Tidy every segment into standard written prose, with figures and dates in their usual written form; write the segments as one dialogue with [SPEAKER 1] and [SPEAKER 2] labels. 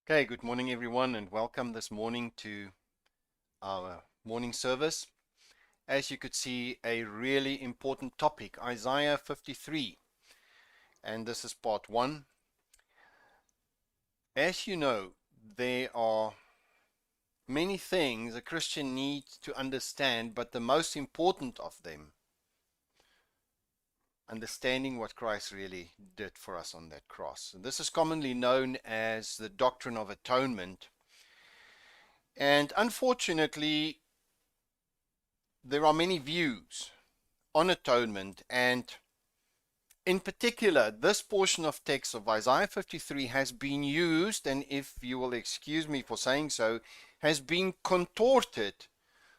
[SPEAKER 1] Okay, good morning everyone and welcome this morning to our morning service. As you could see, a really important topic, Isaiah 53, and this is part 1. As you know, there are many things a Christian needs to understand, but the most important of them, understanding what Christ really did for us on that cross. And this is commonly known as the doctrine of atonement. And unfortunately, there are many views on atonement, and in particular, this portion of text of Isaiah 53 has been used, and if you will excuse me for saying so, has been contorted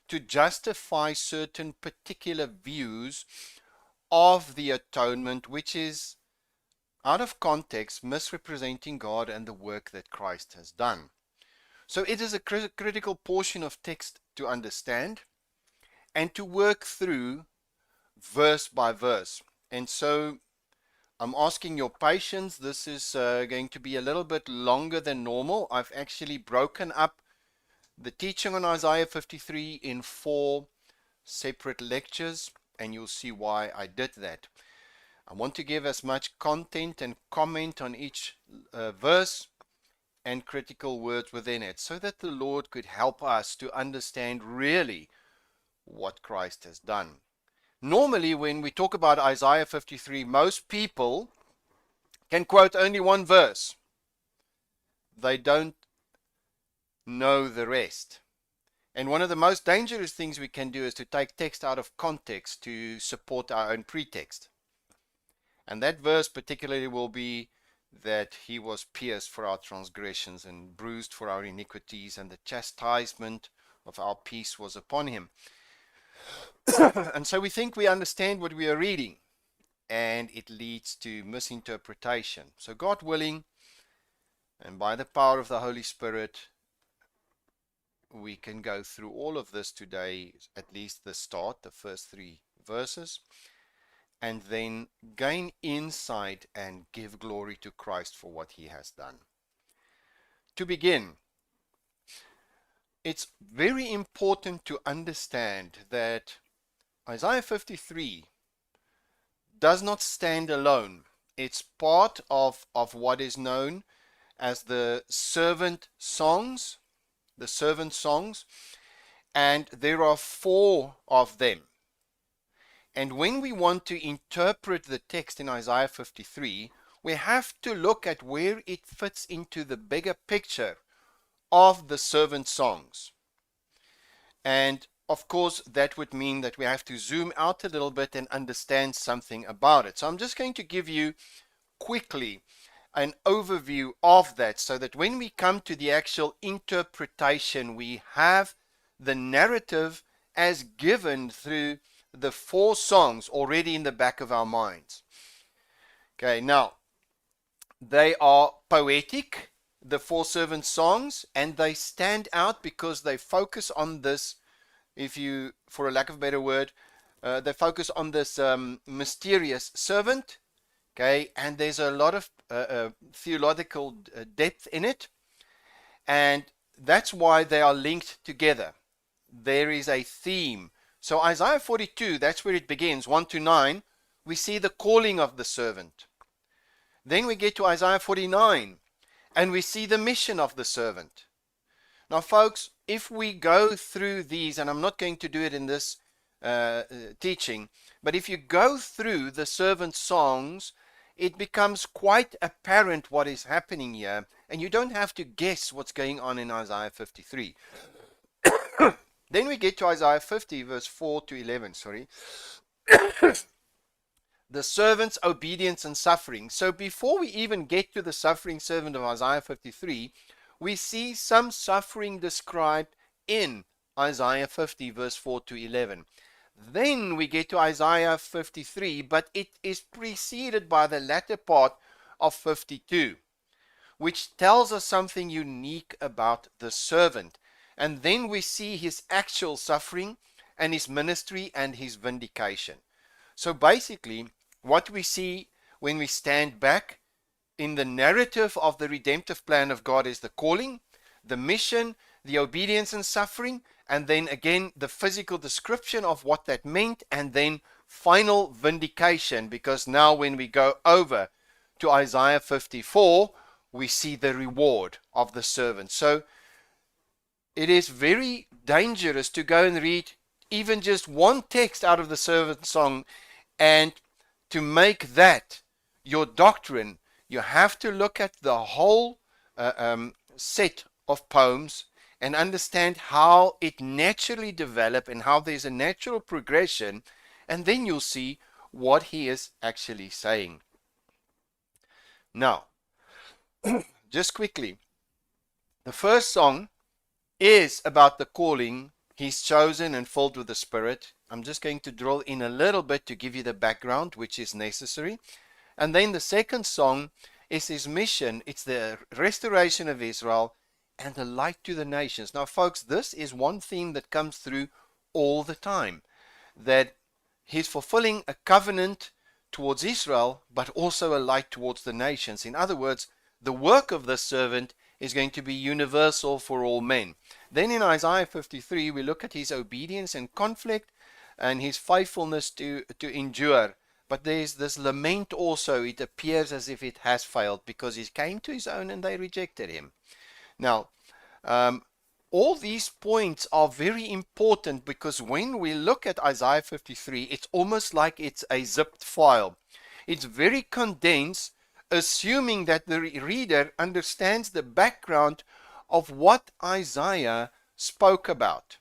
[SPEAKER 1] to justify certain particular views of the atonement, which is out of context, misrepresenting God and the work that Christ has done. So it is a critical portion of text to understand and to work through verse by verse. And so I'm asking your patience. This is going to be a little bit longer than normal. I've actually broken up the teaching on Isaiah 53 in 4 separate lectures, and you'll see why I did that. I want to give as much content and comment on each verse and critical words within it, so that the Lord could help us to understand really what Christ has done. Normally, when we talk about Isaiah 53, most people can quote only one verse. They don't know the rest. And one of the most dangerous things we can do is to take text out of context to support our own pretext. And that verse particularly will be that he was pierced for our transgressions and bruised for our iniquities, and the chastisement of our peace was upon him. And so we think we understand what we are reading, and it leads to misinterpretation. So God willing, and by the power of the Holy Spirit, we can go through all of this today, at least the start, the first 3 verses, and then gain insight and give glory to Christ for what he has done. To begin, it's very important to understand that Isaiah 53 does not stand alone. It's part of what is known as the servant songs, and there are 4 of them. And when we want to interpret the text in Isaiah 53, we have to look at where it fits into the bigger picture of the servant songs. And of course, that would mean that we have to zoom out a little bit and understand something about it. So I'm just going to give you quickly an overview of that, so that when we come to the actual interpretation, we have the narrative as given through the 4 songs already in the back of our minds. Okay, now, they are poetic, the 4 servant songs, and they stand out because they focus on this, if you, for a lack of a better word, they focus on this mysterious servant. Okay, and there's a lot of theological depth in it, and that's why they are linked together. There is a theme. So Isaiah 42, that's where it begins, 1 to 9, we see the calling of the servant. Then we get to Isaiah 49, and we see the mission of the servant. Now, folks, if we go through these, and I'm not going to do it in this teaching, but if you go through the servant songs, it becomes quite apparent what is happening here, and you don't have to guess what's going on in Isaiah 53. Then we get to Isaiah 50, verse 4 to 11, the servant's obedience and suffering. So before we even get to the suffering servant of Isaiah 53, we see some suffering described in Isaiah 50, verse 4 to 11. Then we get to Isaiah 53, but it is preceded by the latter part of 52, which tells us something unique about the servant. And then we see his actual suffering and his ministry and his vindication. So basically, what we see when we stand back in the narrative of the redemptive plan of God is the calling, the mission, the obedience and suffering, and then again the physical description of what that meant, and then final vindication, because now when we go over to Isaiah 54, we see the reward of the servant. So it is very dangerous to go and read even just one text out of the servant song and to make that your doctrine. You have to look at the whole set of poems and understand how it naturally developed and how there's a natural progression, and then you'll see what he is actually saying. Now, just quickly, the first song is about the calling. He's chosen and filled with the Spirit. I'm just going to drill in a little bit to give you the background, which is necessary. And then the second song is his mission. It's the restoration of Israel and the light to the nations. Now, folks, this is one theme that comes through all the time, that he's fulfilling a covenant towards Israel, but also a light towards the nations. In other words, the work of this servant is going to be universal for all men. Then in Isaiah 53, we look at his obedience and conflict and his faithfulness to endure. But there's this lament also. It appears as if it has failed because he came to his own and they rejected him. Now, all these points are very important, because when we look at Isaiah 53, it's almost like it's a zipped file. It's very condensed, assuming that the reader understands the background of what Isaiah spoke about.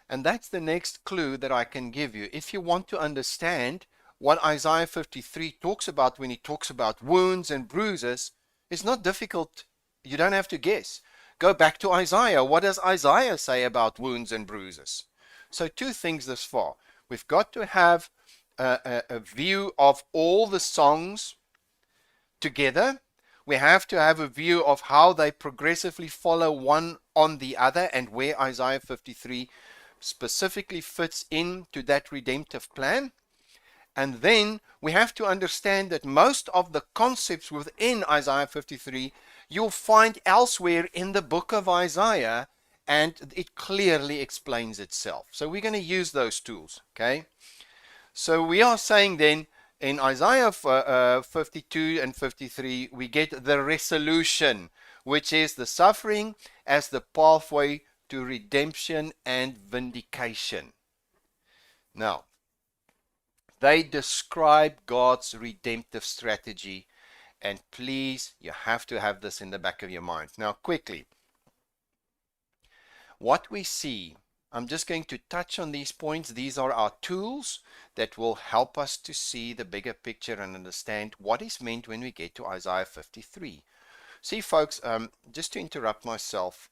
[SPEAKER 1] And that's the next clue that I can give you. If you want to understand what Isaiah 53 talks about when he talks about wounds and bruises, it's not difficult. You don't have to guess. Go back to Isaiah. What does Isaiah say about wounds and bruises? So two things thus far. We've got to have a view of all the songs together. We have to have a view of how they progressively follow one on the other, and where Isaiah 53 specifically fits into that redemptive plan. And then we have to understand that most of the concepts within Isaiah 53 you'll find elsewhere in the book of Isaiah, and it clearly explains itself. So we're going to use those tools, okay? So we are saying then in Isaiah 52 and 53, we get the resolution, which is the suffering as the pathway to redemption and vindication. Now, they describe God's redemptive strategy, and please, you have to have this in the back of your mind. Now, quickly, what we see, I'm just going to touch on these points. These are our tools that will help us to see the bigger picture and understand what is meant when we get to Isaiah 53. See, folks, just to interrupt myself,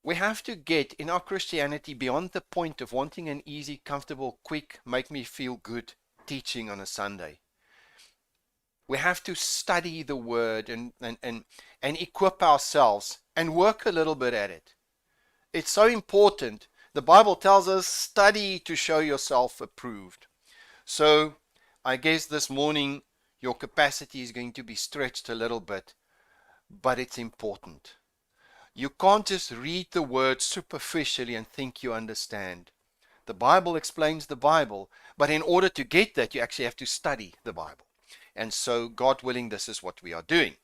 [SPEAKER 1] we have to get in our Christianity beyond the point of wanting an easy, comfortable, quick, make me feel good teaching on a Sunday. We have to study the Word and equip ourselves and work a little bit at it. It's so important. The Bible tells us, study to show yourself approved. So I guess this morning your capacity is going to be stretched a little bit, but it's important. You can't just read the Word superficially and think you understand. The Bible explains the Bible, but in order to get that, you actually have to study the Bible. And so, God willing, this is what we are doing.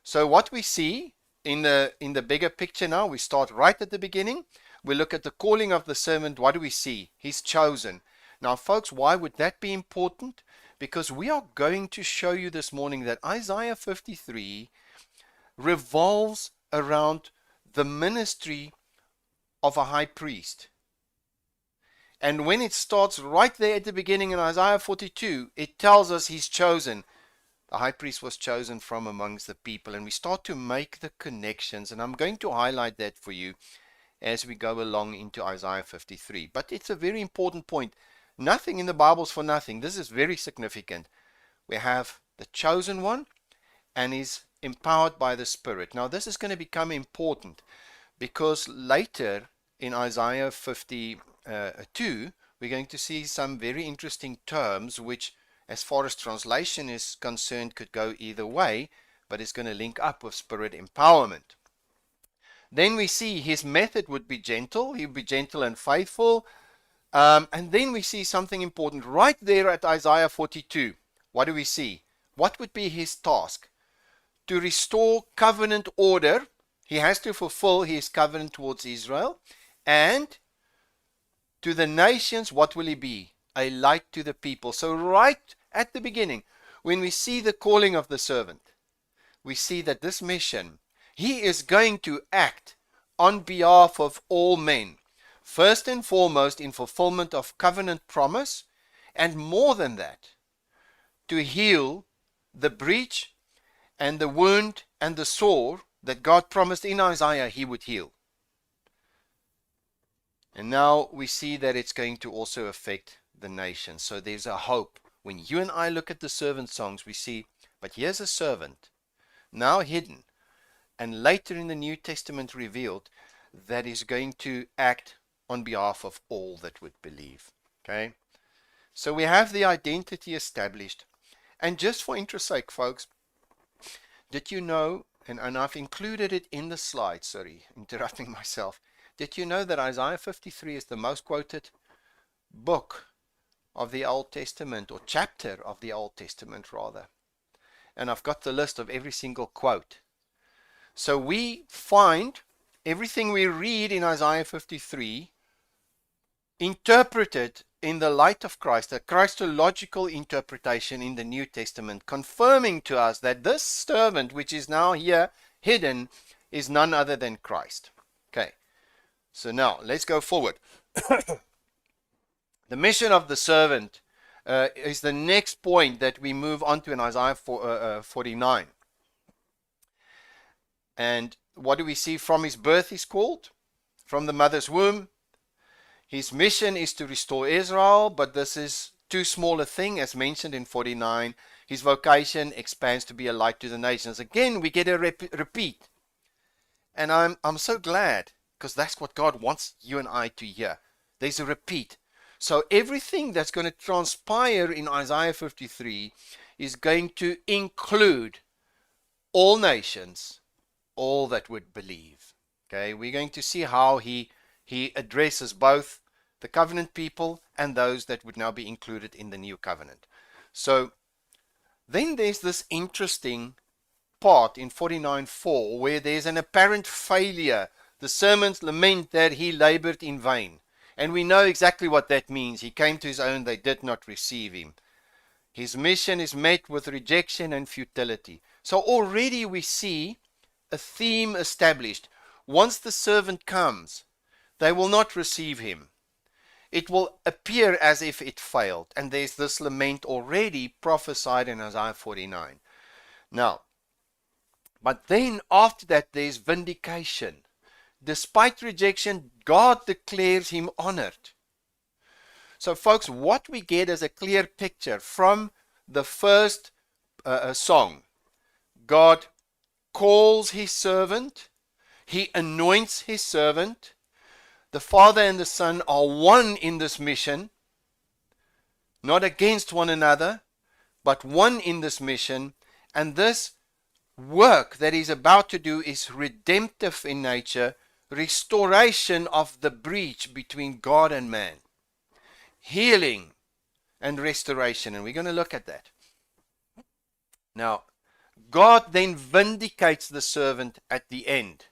[SPEAKER 1] So what we see in the bigger picture now, we start right at the beginning. We look at the calling of the servant. What do we see? He's chosen. Now, folks, why would that be important? Because we are going to show you this morning that Isaiah 53 revolves around the ministry of a high priest. And when it starts right there at the beginning in Isaiah 42, it tells us he's chosen. The high priest was chosen from amongst the people. And we start to make the connections. And I'm going to highlight that for you as we go along into Isaiah 53. But it's a very important point. Nothing in the Bible is for nothing. This is very significant. We have the chosen one and is empowered by the Spirit. Now this is going to become important because later in Isaiah 52, we're going to see some very interesting terms which as far as translation is concerned, could go either way, but it's going to link up with spirit empowerment. Then we see his method would be gentle. He would be gentle and faithful. And then we see something important right there at Isaiah 42. What do we see? What would be his task? To restore covenant order. He has to fulfill his covenant towards Israel. And to the nations, what will he be? A light to the people. So right at the beginning, when we see the calling of the servant, we see that this mission, he is going to act on behalf of all men. First and foremost, in fulfillment of covenant promise, and more than that, to heal the breach and the wound and the sore that God promised in Isaiah he would heal. And now we see that it's going to also affect the nation. So there's a hope. When you and I look at the servant songs, we see, but here's a servant, now hidden, and later in the New Testament revealed, that is going to act on behalf of all that would believe. Okay? So we have the identity established. And just for interest's sake, folks, did you know, and I've included it in the slide, sorry, interrupting myself, did you know that Isaiah 53 is the most quoted book of the Old Testament, or chapter of the Old Testament rather? And I've got the list of every single quote. So we find everything we read in Isaiah 53 interpreted in the light of Christ, a Christological interpretation in the New Testament, confirming to us that this servant, which is now here hidden, is none other than Christ. Okay, so now let's go forward. The mission of the servant is the next point that we move on to in Isaiah 49. And what do we see? From his birth he's called, from the mother's womb. His mission is to restore Israel, but this is too small a thing, as mentioned in 49. His vocation expands to be a light to the nations. Again, we get a repeat. And I'm so glad, because that's what God wants you and I to hear. There's a repeat. So everything that's going to transpire in Isaiah 53 is going to include all nations, all that would believe. Okay, we're going to see how he addresses both the covenant people and those that would now be included in the new covenant. So then there's this interesting part in 49:4 where there's an apparent failure. The servants lament that he labored in vain. And we know exactly what that means. He came to his own, they did not receive him. His mission is met with rejection and futility. So already we see a theme established. Once the servant comes, they will not receive him. It will appear as if it failed. And there's this lament already prophesied in Isaiah 49. Now, but then after that there's vindication. Despite rejection, God declares him honored. So folks, what we get is a clear picture from the first song. God calls his servant. He anoints his servant. The Father and the Son are one in this mission. Not against one another, but one in this mission. And this work that he's about to do is redemptive in nature. Restoration of the breach between God and man. Healing and restoration. And we're going to look at that. Now, God then vindicates the servant at the end.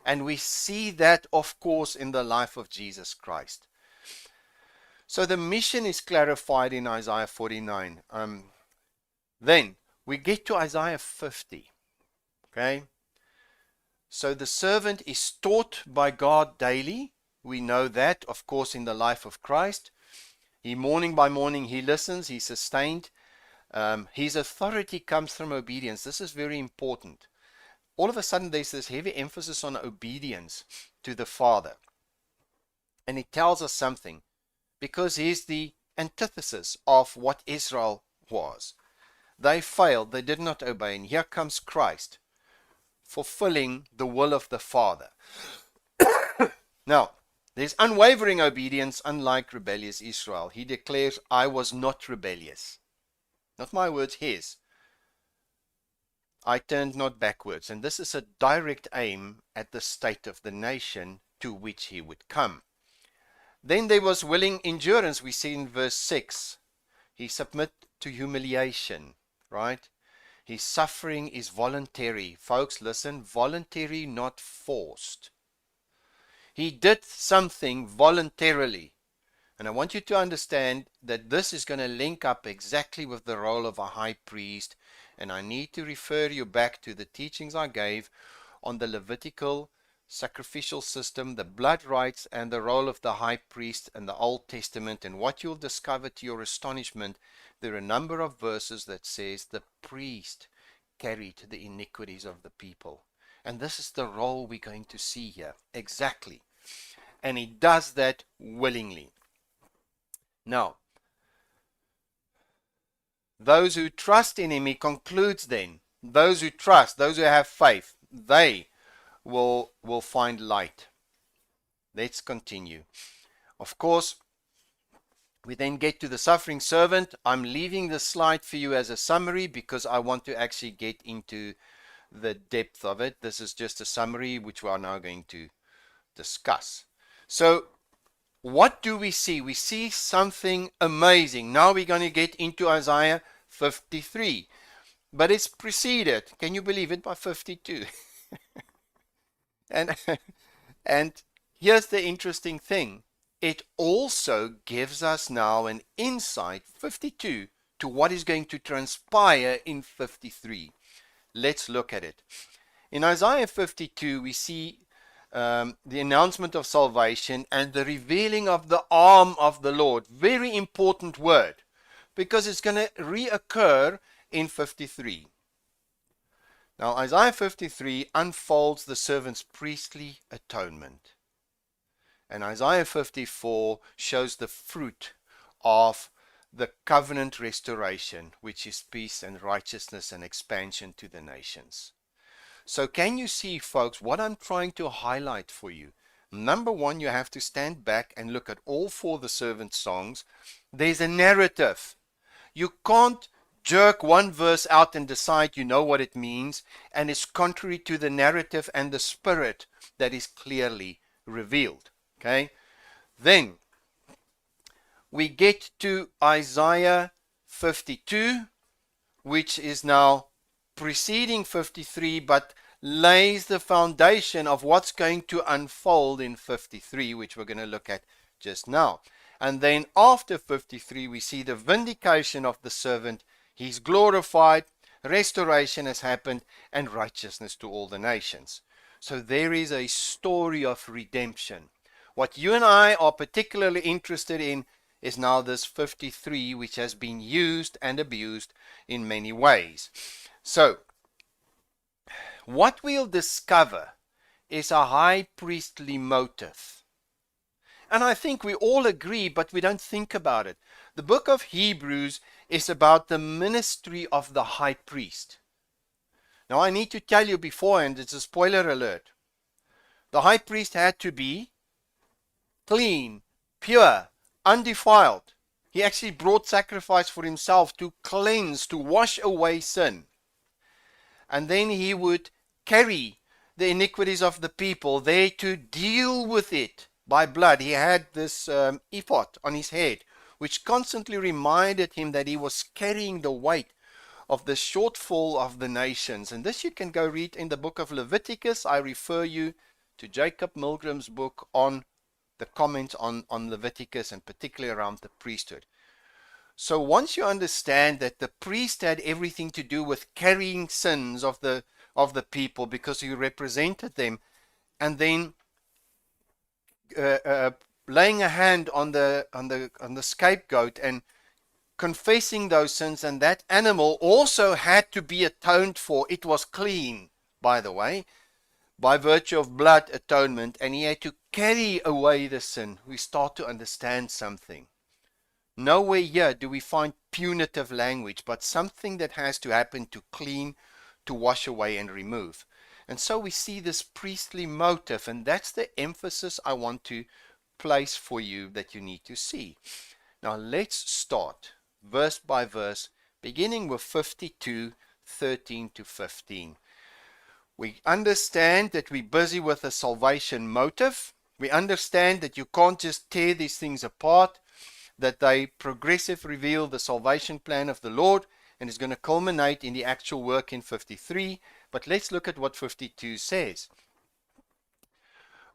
[SPEAKER 1] And we see that, of course, in the life of Jesus Christ. So the mission is clarified in Isaiah 49. Then we get to Isaiah 50. Okay? So the servant is taught by God daily. We know that, of course, in the life of Christ. Morning by morning, he listens, he's sustained. His authority comes from obedience. This is very important. All of a sudden, there's this heavy emphasis on obedience to the Father. And it tells us something, because he's the antithesis of what Israel was. They failed, they did not obey, and here comes Christ, fulfilling the will of the Father. Now, there's unwavering obedience, unlike rebellious Israel. He declares, I was not rebellious. Not my words, his. I turned not backwards. And this is a direct aim at the state of the nation to which he would come. Then there was willing endurance. We see in verse 6. He submit to humiliation, right? His suffering is voluntary. Folks, listen, voluntary, not forced. He did something voluntarily. And I want you to understand that this is going to link up exactly with the role of a high priest. And I need to refer you back to the teachings I gave on the Levitical sacrificial system, the blood rites, and the role of the high priest in the Old Testament. And what you'll discover to your astonishment, there are a number of verses that says the priest carried the iniquities of the people. And this is the role we're going to see here. Exactly. And he does that willingly. Now, those who trust in him, he concludes then, those who trust, those who have faith, they will find light. Let's continue. Of course, we then get to the suffering servant. I'm leaving the slide for you as a summary because I want to actually get into the depth of it. This is just a summary which we are now going to discuss. So, what do we see? We see something amazing. Now we're going to get into Isaiah 53. But it's preceded, can you believe it, by 52. And here's the interesting thing. It also gives us now an insight, 52, to what is going to transpire in 53. Let's look at it. In Isaiah 52, we see the announcement of salvation and the revealing of the arm of the Lord. Very important word, because it's going to reoccur in 53. Now, Isaiah 53 unfolds the servant's priestly atonement. And Isaiah 54 shows the fruit of the covenant restoration, which is peace and righteousness and expansion to the nations. So can you see, folks, what I'm trying to highlight for you? Number one, you have to stand back and look at all four of the servant songs. There's a narrative. You can't jerk one verse out and decide you know what it means, and it's contrary to the narrative and the spirit that is clearly revealed. Okay? Then we get to Isaiah 52, which is now preceding 53, but lays the foundation of what's going to unfold in 53, which we're going to look at just now. And then after 53, we see the vindication of the servant. He's glorified, restoration has happened, and righteousness to all the nations. So there is a story of redemption. What you and I are particularly interested in is now this 53, which has been used and abused in many ways. So, what we'll discover is a high priestly motive. And I think we all agree, but we don't think about it. The book of Hebrews is about the ministry of the high priest. Now, I need to tell you beforehand, it's a spoiler alert. The high priest had to be clean, pure, undefiled. He actually brought sacrifice for himself to cleanse, to wash away sin. And then he would carry the iniquities of the people there to deal with it by blood. He had this ephod on his head, which constantly reminded him that he was carrying the weight of the shortfall of the nations. And this you can go read in the book of Leviticus. I refer you to Jacob Milgram's book on the comments on Leviticus, and particularly around the priesthood. So once you understand that the priest had everything to do with carrying sins of the people because he represented them, and then laying a hand on the scapegoat and confessing those sins, and that animal also had to be atoned for. It was clean, by the way, by virtue of blood atonement, and he had to carry away the sin. We start to understand something. Nowhere here do we find punitive language, but something that has to happen to clean, to wash away and remove. And so we see this priestly motive, and that's the emphasis I want to place for you that you need to see. Now let's start verse by verse, beginning with 52:13 to 15. We understand that we're busy with a salvation motive. We understand that you can't just tear these things apart, that they progressively reveal the salvation plan of the Lord, and is going to culminate in the actual work in 53. But let's look at what 52 says.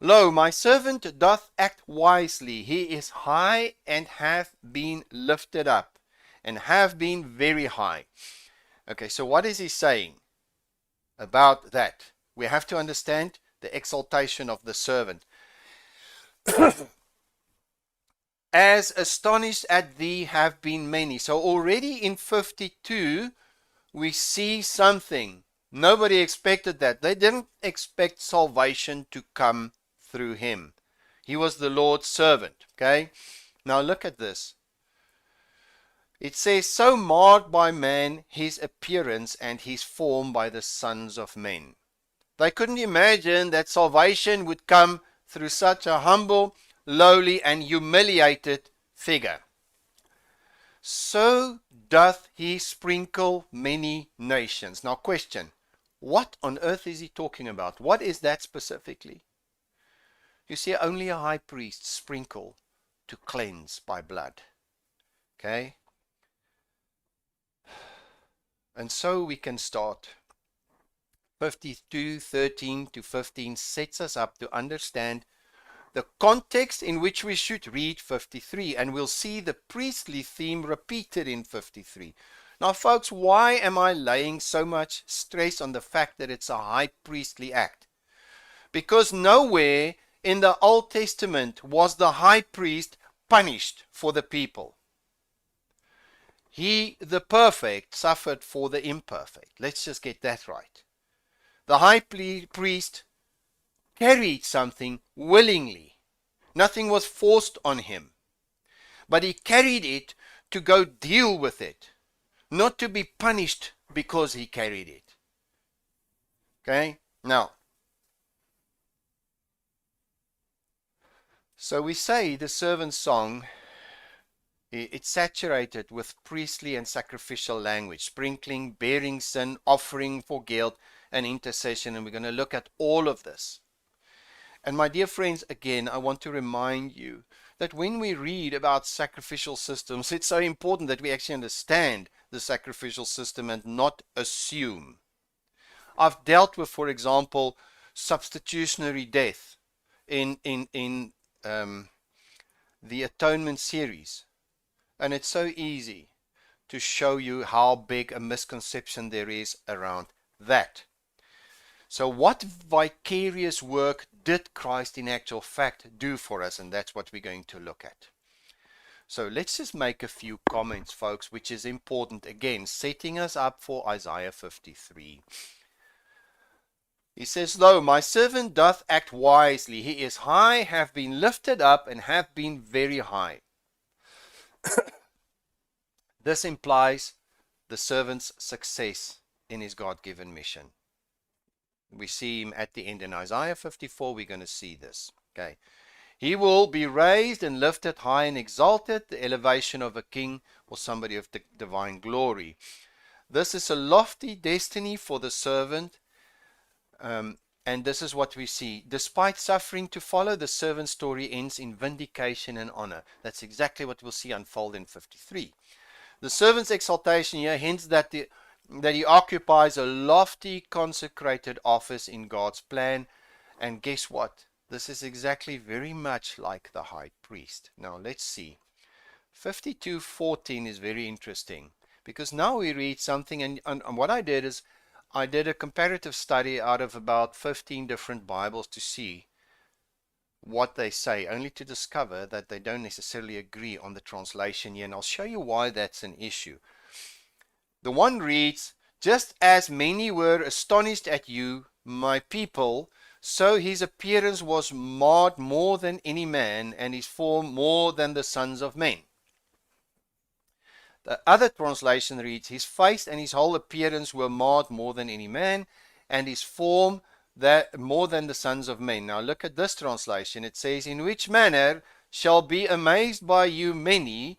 [SPEAKER 1] Lo, my servant doth act wisely. He is high and hath been lifted up, and have been very high. Okay, so what is he saying about that? We have to understand the exaltation of the servant. As astonished at thee have been many. So already in 52, we see something. Nobody expected that. They didn't expect salvation to come through him. He was the Lord's servant. Okay? Now look at this. It says, so marred by man his appearance and his form by the sons of men. They couldn't imagine that salvation would come through such a humble, lowly, and humiliated figure. So doth he sprinkle many nations. Now question, what on earth is he talking about? What is that specifically? You see, only a high priest sprinkle to cleanse by blood. Okay? And so we can start. 52:13 to 15 sets us up to understand the context in which we should read 53, and we'll see the priestly theme repeated in 53. Now folks, why am I laying so much stress on the fact that it's a high priestly act? Because nowhere in the Old Testament was the high priest punished for the people. He, the perfect, suffered for the imperfect. Let's just get that right. The high priest carried something willingly. Nothing was forced on him. But he carried it to go deal with it, not to be punished because he carried it. Okay? Now, so we say the servant's song, it's saturated with priestly and sacrificial language, sprinkling, bearing sin, offering for guilt, and intercession, and we're going to look at all of this. And my dear friends, again, I want to remind you that when we read about sacrificial systems, it's so important that we actually understand the sacrificial system and not assume. I've dealt with, for example, substitutionary death in the Atonement series. And it's so easy to show you how big a misconception there is around that. So what vicarious work did Christ in actual fact do for us? And that's what we're going to look at. So let's just make a few comments, folks, which is important. Again, setting us up for Isaiah 53. He says, lo, my servant doth act wisely. He is high, have been lifted up, and have been very high. This implies the servant's success in his God-given mission. We see him at the end in Isaiah 54. We're going to see this. Okay. He will be raised and lifted high and exalted, the elevation of a king or somebody of the divine glory. This is a lofty destiny for the servant, and this is what we see. Despite suffering to follow, the servant's story ends in vindication and honor. That's exactly what we'll see unfold in 53. The servant's exaltation here hints that he occupies a lofty consecrated office in God's plan. And guess what? This is exactly very much like the high priest. Now let's see. 52:14 is very interesting, because now we read something, and what I did is I did a comparative study out of about 15 different Bibles to see what they say, only to discover that they don't necessarily agree on the translation here, and I'll show you why that's an issue. The one reads, just as many were astonished at you, my people, so his appearance was marred more than any man, and his form more than the sons of men. The other translation reads, his face and his whole appearance were marred more than any man, and his form more than the sons of men. Now look at this translation. It says, in which manner shall be amazed by you many,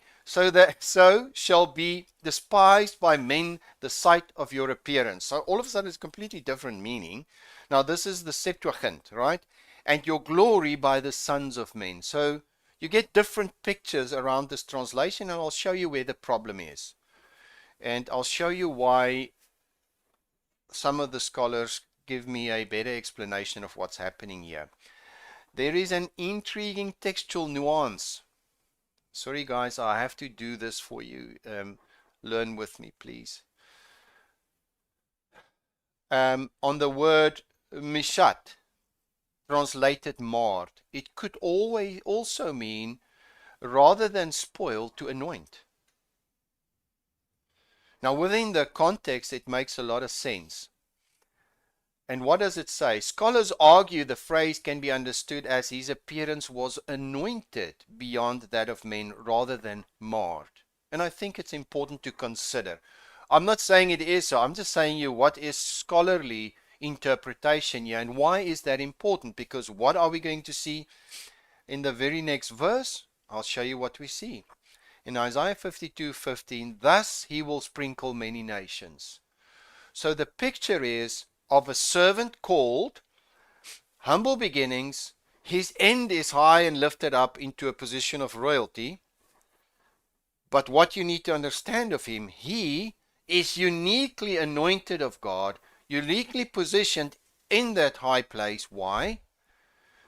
[SPEAKER 1] so shall be despised by men the sight of your appearance. So all of a sudden it's completely different meaning. Now this is the Septuagint, right? And your glory by the sons of men. So you get different pictures around this translation, and I'll show you where the problem is. And I'll show you why some of the scholars give me a better explanation of what's happening here. There is an intriguing textual nuance. Sorry guys, I have to do this for you. Learn with me, please. On the word mishat, translated marred, it could always also mean rather than spoil, to anoint. Now within the context it makes a lot of sense. And what does it say? Scholars argue the phrase can be understood as his appearance was anointed beyond that of men rather than marred. And I think it's important to consider. I'm not saying it is so. I'm just saying you what is scholarly interpretation here, and why is that important? Because what are we going to see in the very next verse? I'll show you what we see. In Isaiah 52:15, thus he will sprinkle many nations. So the picture is of a servant called, humble beginnings, his end is high and lifted up into a position of royalty. But what you need to understand of him, he is uniquely anointed of God, uniquely positioned in that high place. Why?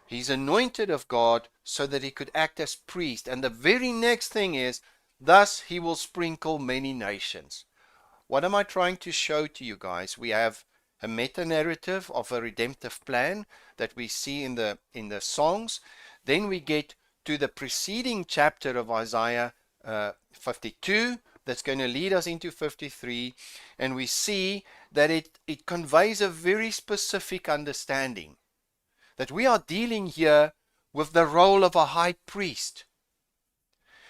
[SPEAKER 1] He's anointed of God so that he could act as priest. And the very next thing is, thus he will sprinkle many nations. What am I trying to show to you guys? We have a meta-narrative of a redemptive plan that we see in the songs. Then we get to the preceding chapter of Isaiah 52 that's going to lead us into 53, and we see that it conveys a very specific understanding that we are dealing here with the role of a high priest.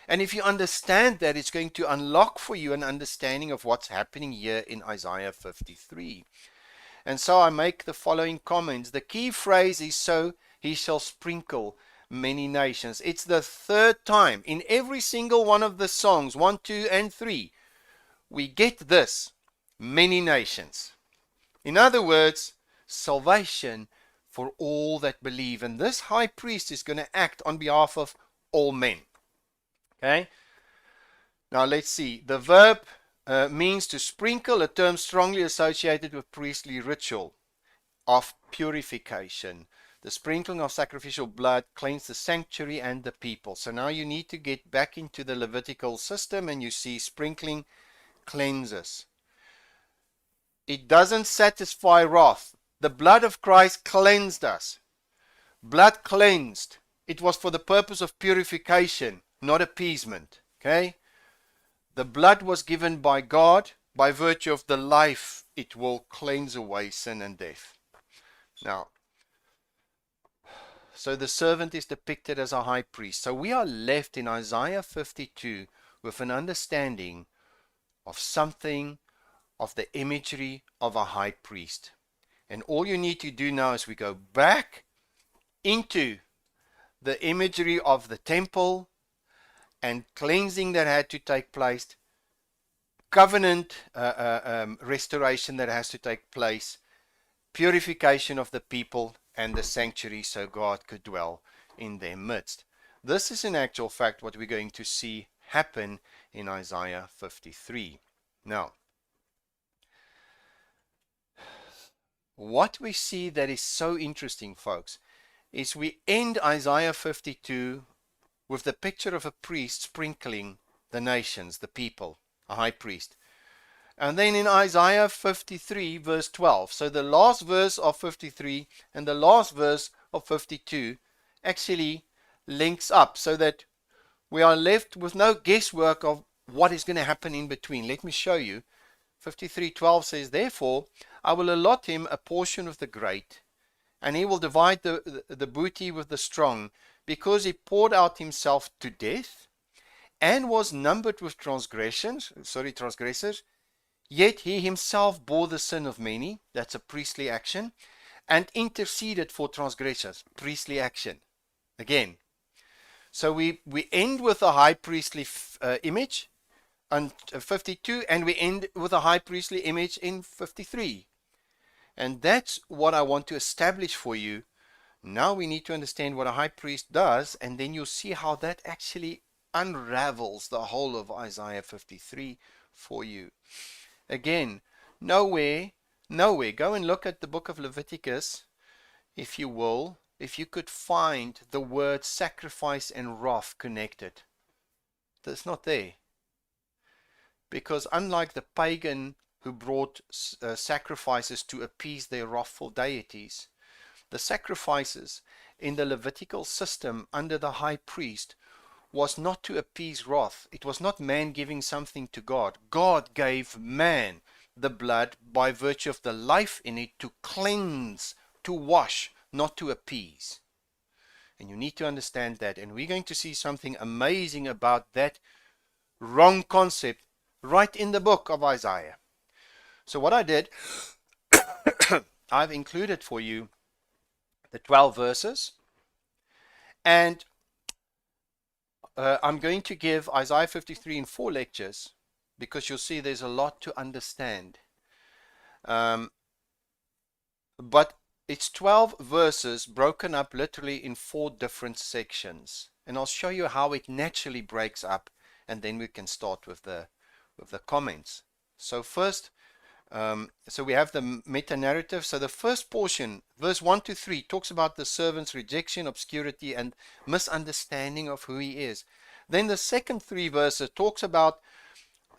[SPEAKER 1] And if you understand that, it's going to unlock for you an understanding of what's happening here in Isaiah 53. And so I make the following comments. The key phrase is, so he shall sprinkle many nations. It's the third time in every single one of the songs, 1, 2, and 3, we get this, many nations. In other words, salvation for all that believe. And this high priest is going to act on behalf of all men. Okay? Now let's see. The verb means to sprinkle, a term strongly associated with priestly ritual of purification. The sprinkling of sacrificial blood cleansed the sanctuary and the people. So now you need to get back into the Levitical system, and you see sprinkling cleanses. It doesn't satisfy wrath. The blood of Christ cleansed us. Blood cleansed. It was for the purpose of purification, not appeasement. Okay? The blood was given by God by virtue of the life it will cleanse away sin and death. Now, so the servant is depicted as a high priest. So we are left in Isaiah 52 with an understanding of something of the imagery of a high priest. And all you need to do now is we go back into the imagery of the temple and cleansing that had to take place, covenant restoration that has to take place, purification of the people and the sanctuary so God could dwell in their midst. This is in actual fact what we're going to see happen in Isaiah 53. Now, what we see that is so interesting, folks, is we end Isaiah 52 with the picture of a priest sprinkling the nations, the people, a high priest. And then in Isaiah 53 verse 12, so the last verse of 53 and the last verse of 52 actually links up, so that we are left with no guesswork of what is going to happen in between. Let me show you. 53:12 says, therefore I will allot him a portion of the great, and he will divide the booty with the strong, because he poured out himself to death and was numbered with transgressors, yet he himself bore the sin of many, that's a priestly action, and interceded for transgressors, priestly action. Again, So we end with a high priestly image on 52, and we end with a high priestly image in 53. And that's what I want to establish for you. Now we need to understand what a high priest does, and then you'll see how that actually unravels the whole of Isaiah 53 for you. Again, nowhere, go and look at the book of Leviticus, if you will, if you could find the word sacrifice and wrath connected. That's not there. Because unlike the pagan who brought sacrifices to appease their wrathful deities, the sacrifices in the Levitical system under the high priest was not to appease wrath. It was not man giving something to God. God gave man the blood by virtue of the life in it to cleanse, to wash, not to appease. And you need to understand that. And we're going to see something amazing about that wrong concept right in the book of Isaiah. So what I did, I've included for you the 12 verses, and I'm going to give Isaiah 53 in 4 lectures, because you'll see there's a lot to understand. But it's 12 verses broken up literally in 4 different sections, and I'll show you how it naturally breaks up, and then we can start with the comments. So first, so we have the meta-narrative. So the first portion, verse 1 to 3, talks about the servant's rejection, obscurity, and misunderstanding of who he is. Then the second 3 verses talks about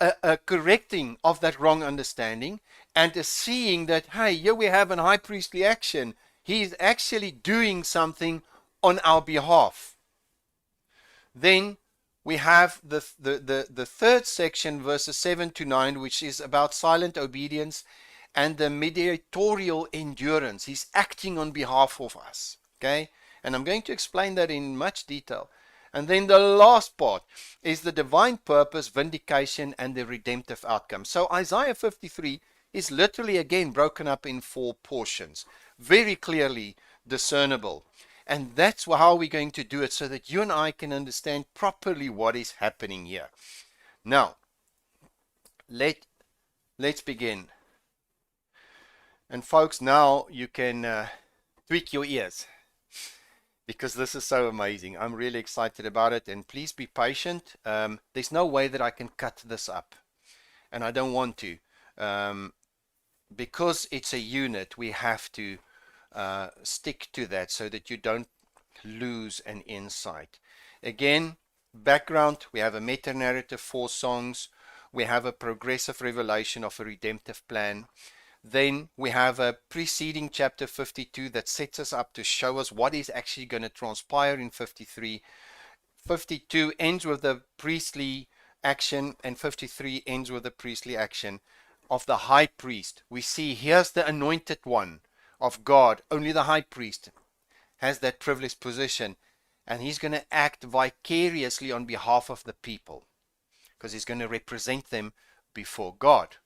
[SPEAKER 1] a correcting of that wrong understanding, and a seeing that, hey, here we have an high priestly action. He's actually doing something on our behalf. Then we have the third section, verses 7 to 9, which is about silent obedience and the mediatorial endurance. He's acting on behalf of us. Okay? And I'm going to explain that in much detail. And then the last part is the divine purpose, vindication, and the redemptive outcome. So Isaiah 53 is literally again broken up in 4 portions, very clearly discernible. And that's how we're going to do it, so that you and I can understand properly what is happening here. Now, let's begin. And folks, now you can tweak your ears, because this is so amazing. I'm really excited about it, and please be patient. There's no way that I can cut this up, and I don't want to. Because it's a unit, we have to stick to that so that you don't lose an insight. Again, background, we have a meta-narrative, 4 songs. We have a progressive revelation of a redemptive plan. Then we have a preceding chapter 52 that sets us up to show us what is actually going to transpire in 53. 52 ends with the priestly action, and 53 ends with the priestly action of the high priest. We see here's the anointed one of God. Only the high priest has that privileged position, and he's going to act vicariously on behalf of the people, because he's going to represent them before God.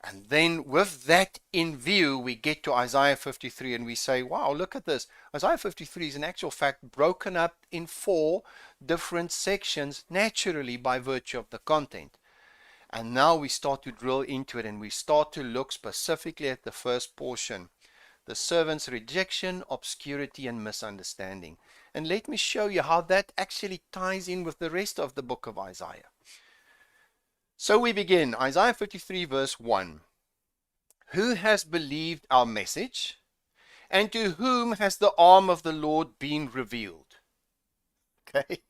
[SPEAKER 1] And then with that in view, we get to Isaiah 53, and we say, wow, look at this. Isaiah 53 is in actual fact broken up in 4 different sections, naturally by virtue of the content. And now we start to drill into it, and we start to look specifically at the first portion, the servant's rejection, obscurity, and misunderstanding. And let me show you how that actually ties in with the rest of the book of Isaiah. So we begin, Isaiah 53 verse 1. Who has believed our message, and to whom has the arm of the Lord been revealed? Okay.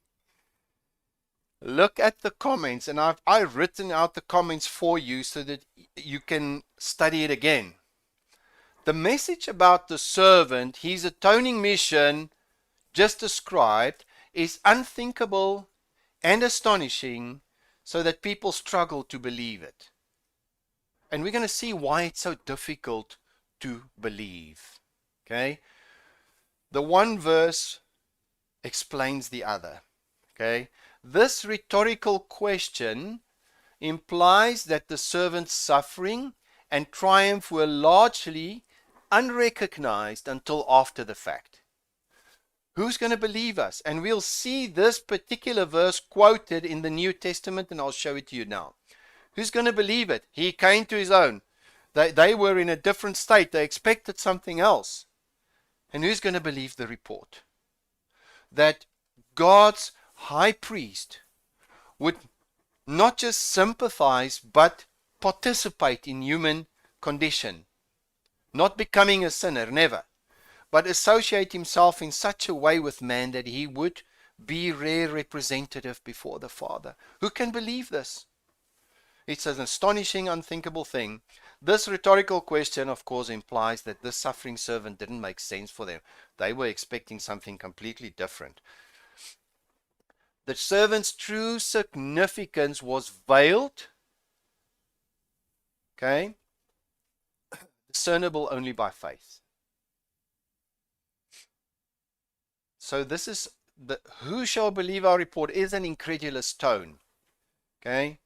[SPEAKER 1] Look at the comments, and I've written out the comments for you so that you can study it again. The message about the servant, his atoning mission, just described, is unthinkable and astonishing, so that people struggle to believe it. And we're going to see why it's so difficult to believe. Okay? The one verse explains the other. Okay? This rhetorical question implies that the servant's suffering and triumph were largely unrecognized until after the fact. Who's going to believe us? And we'll see this particular verse quoted in the New Testament, and I'll show it to you now. Who's going to believe it? He came to his own. They were in a different state. They expected something else. And who's going to believe the report? That God's high priest would not just sympathize, but participate in human condition. Not becoming a sinner, never. But associate himself in such a way with man that he would be their representative before the Father. Who can believe this? It's an astonishing, unthinkable thing. This rhetorical question, of course, implies that this suffering servant didn't make sense for them. They were expecting something completely different. The servant's true significance was veiled, okay, discernible only by faith. So this is the who shall believe our report is an incredulous tone, okay.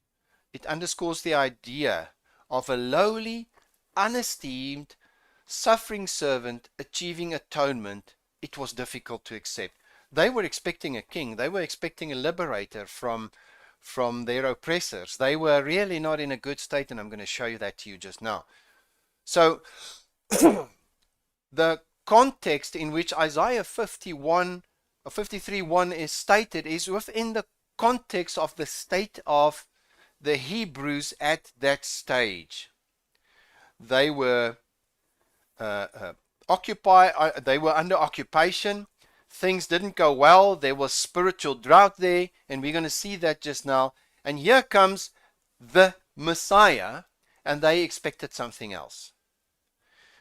[SPEAKER 1] It underscores the idea of a lowly, unesteemed, suffering servant achieving atonement. It was difficult to accept. They were expecting a king. They were expecting a liberator from their oppressors. They were really not in a good state, and I'm going to show you that to you just now. So the context in which Isaiah 53:1 is stated is within the context of the state of the Hebrews at that stage. They were they were under occupation. Things didn't go well. There was spiritual drought there, and we're going to see that just now. And here comes the Messiah, and they expected something else.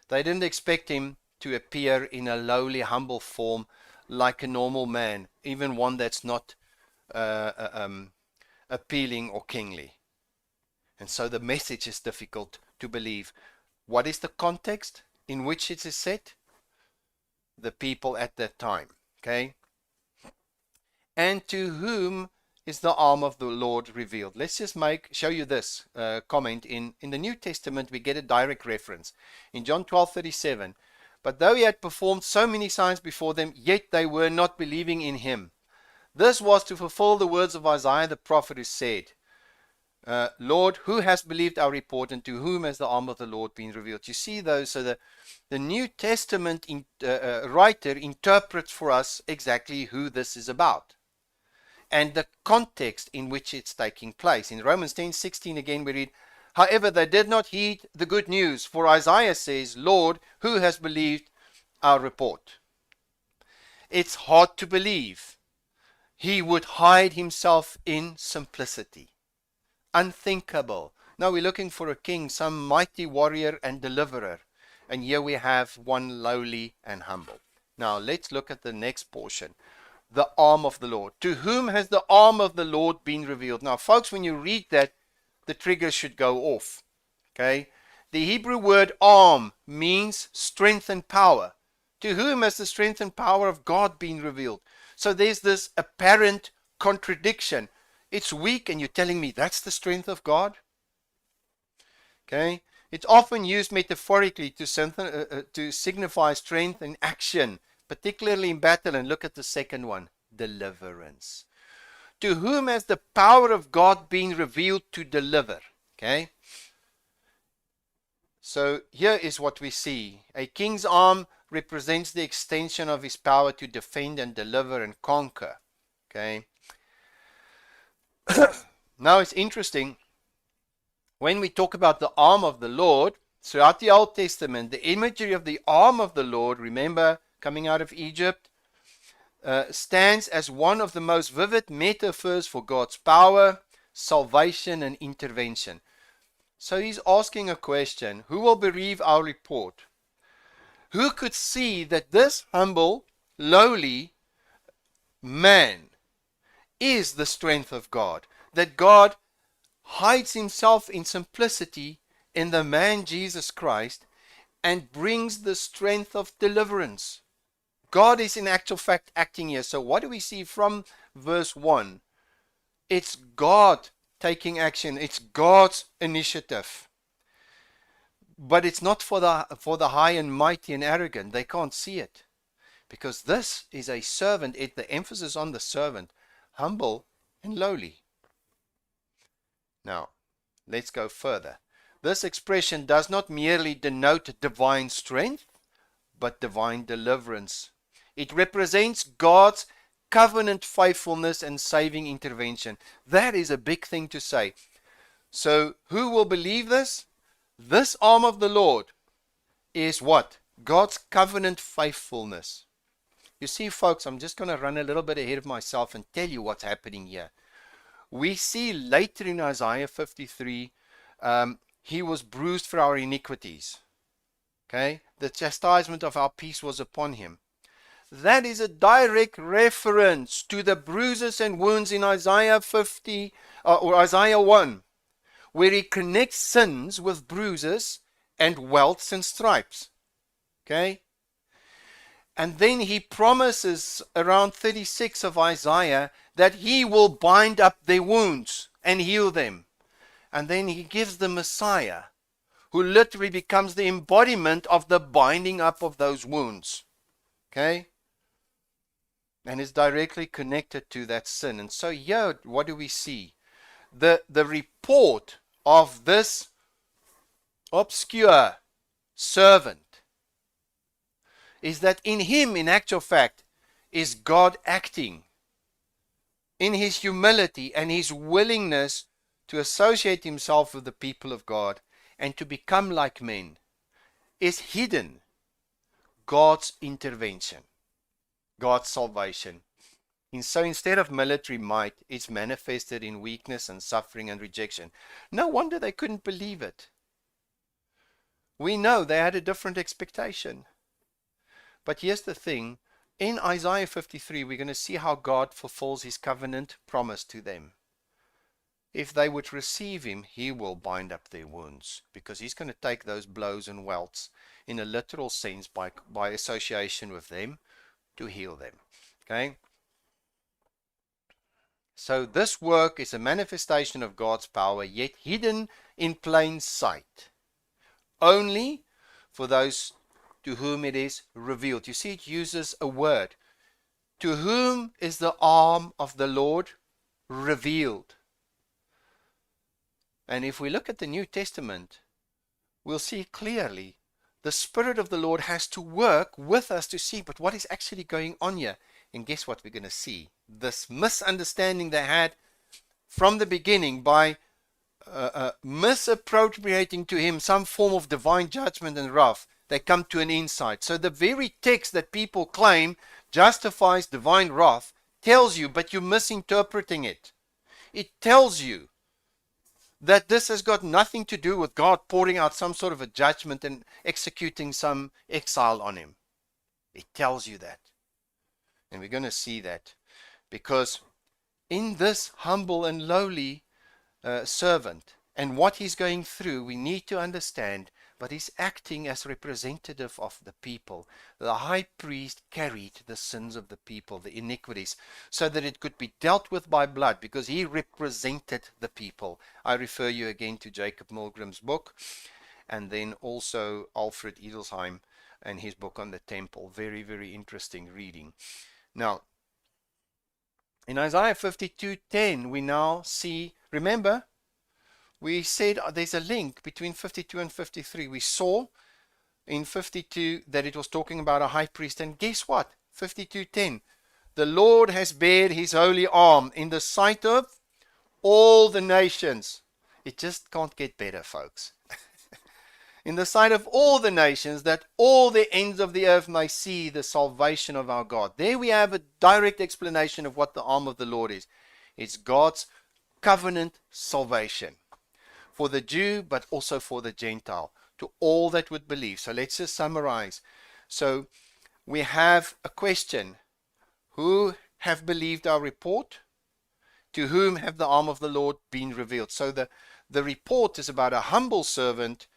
[SPEAKER 1] They didn't expect him to appear in a lowly, humble form like a normal man, even one that's not appealing or kingly. And so the message is difficult to believe. What is the context in which it is set? The people at that time. Okay? And to whom is the arm of the Lord revealed? Let's just show you this comment. In the New Testament, we get a direct reference. In John 12:37, but though he had performed so many signs before them, yet they were not believing in him. This was to fulfill the words of Isaiah the prophet, who said, Lord, who has believed our report, and to whom has the arm of the Lord been revealed? You see those, so the New Testament writer interprets for us exactly who this is about and the context in which it's taking place. In Romans 10:16 again we read, however, they did not heed the good news, for Isaiah says, Lord, who has believed our report? It's hard to believe he would hide himself in simplicity. Unthinkable. Now we're looking for a king, some mighty warrior and deliverer. And here we have one lowly and humble. Now let's look at the next portion. The arm of the Lord. To whom has the arm of the Lord been revealed? Now folks, when you read that, the trigger should go off. Okay? The Hebrew word arm means strength and power. To whom has the strength and power of God been revealed? So there's this apparent contradiction. It's weak, and you're telling me that's the strength of God? Okay? It's often used metaphorically to signify strength in action, particularly in battle. And look at the second one, deliverance. To whom has the power of God been revealed to deliver? Okay? So here is what we see. A king's arm represents the extension of his power to defend and deliver and conquer. Okay? Now it's interesting, when we talk about the arm of the Lord, throughout the Old Testament, the imagery of the arm of the Lord, remember, coming out of Egypt, stands as one of the most vivid metaphors for God's power, salvation, and intervention. So he's asking a question, who will believe our report? Who could see that this humble, lowly man is the strength of God? That God hides himself in simplicity in the man Jesus Christ and brings the strength of deliverance. God is in actual fact acting here. So what do we see from verse 1? It's God taking action. It's God's initiative. But it's not for the high and mighty and arrogant. They can't see it. because this is a servant. The emphasis on the servant, humble and lowly. Now, let's go further. This expression does not merely denote divine strength, but divine deliverance. It represents God's covenant faithfulness and saving intervention. That is a big thing to say. So, who will believe this? This arm of the Lord is what? God's covenant faithfulness. You see, folks, I'm just going to run a little bit ahead of myself and tell you what's happening here. We see later in Isaiah 53, he was bruised for our iniquities. Okay? The chastisement of our peace was upon him. That is a direct reference to the bruises and wounds in Isaiah 50 or Isaiah 1, where he connects sins with bruises and welts and stripes. Okay? And then he promises around 36 of Isaiah that he will bind up their wounds and heal them. And then he gives the Messiah, who literally becomes the embodiment of the binding up of those wounds. Okay? And is directly connected to that sin. And so here, what do we see? The report of this obscure servant is that in him, in actual fact, is God acting in his humility and his willingness to associate himself with the people of God and to become like men, is hidden God's intervention, God's salvation. And so instead of military might, it's manifested in weakness and suffering and rejection. No wonder they couldn't believe it. We know they had a different expectation. But here's the thing. In Isaiah 53, we're going to see how God fulfills his covenant promise to them. If they would receive him, he will bind up their wounds, because he's going to take those blows and welts in a literal sense by association with them to heal them. Okay? So this work is a manifestation of God's power, yet hidden in plain sight, only for those to whom it is revealed. You see, it uses a word. To whom is the arm of the Lord revealed? And if we look at the New Testament, we'll see clearly the Spirit of the Lord has to work with us to see, but what is actually going on here? And guess what we're going to see? This misunderstanding they had from the beginning by misappropriating to him some form of divine judgment and wrath, they come to an insight. So the very text that people claim justifies divine wrath tells you, but you're misinterpreting it. It tells you that this has got nothing to do with God pouring out some sort of a judgment and executing some exile on him. It tells you that. And we're going to see that, because in this humble and lowly servant and what he's going through, we need to understand, but he's acting as representative of the people. The high priest carried the sins of the people, the iniquities, so that it could be dealt with by blood, because he represented the people. I refer you again to Jacob Milgram's book, and then also Alfred Edelsheim and his book on the temple. Very, very interesting reading. Now, in Isaiah 52:10, we now see, remember, we said there's a link between 52 and 53. We saw in 52 that it was talking about a high priest. And guess what? 52:10. The Lord has bared his holy arm in the sight of all the nations. It just can't get better, folks. In the sight of all the nations, that all the ends of the earth may see the salvation of our God. There we have a direct explanation of what the arm of the Lord is. It's God's covenant salvation for the Jew, but also for the Gentile, to all that would believe. So let's just summarize. So we have a question. Who have believed our report? To whom have the arm of the Lord been revealed? So the report is about a humble servant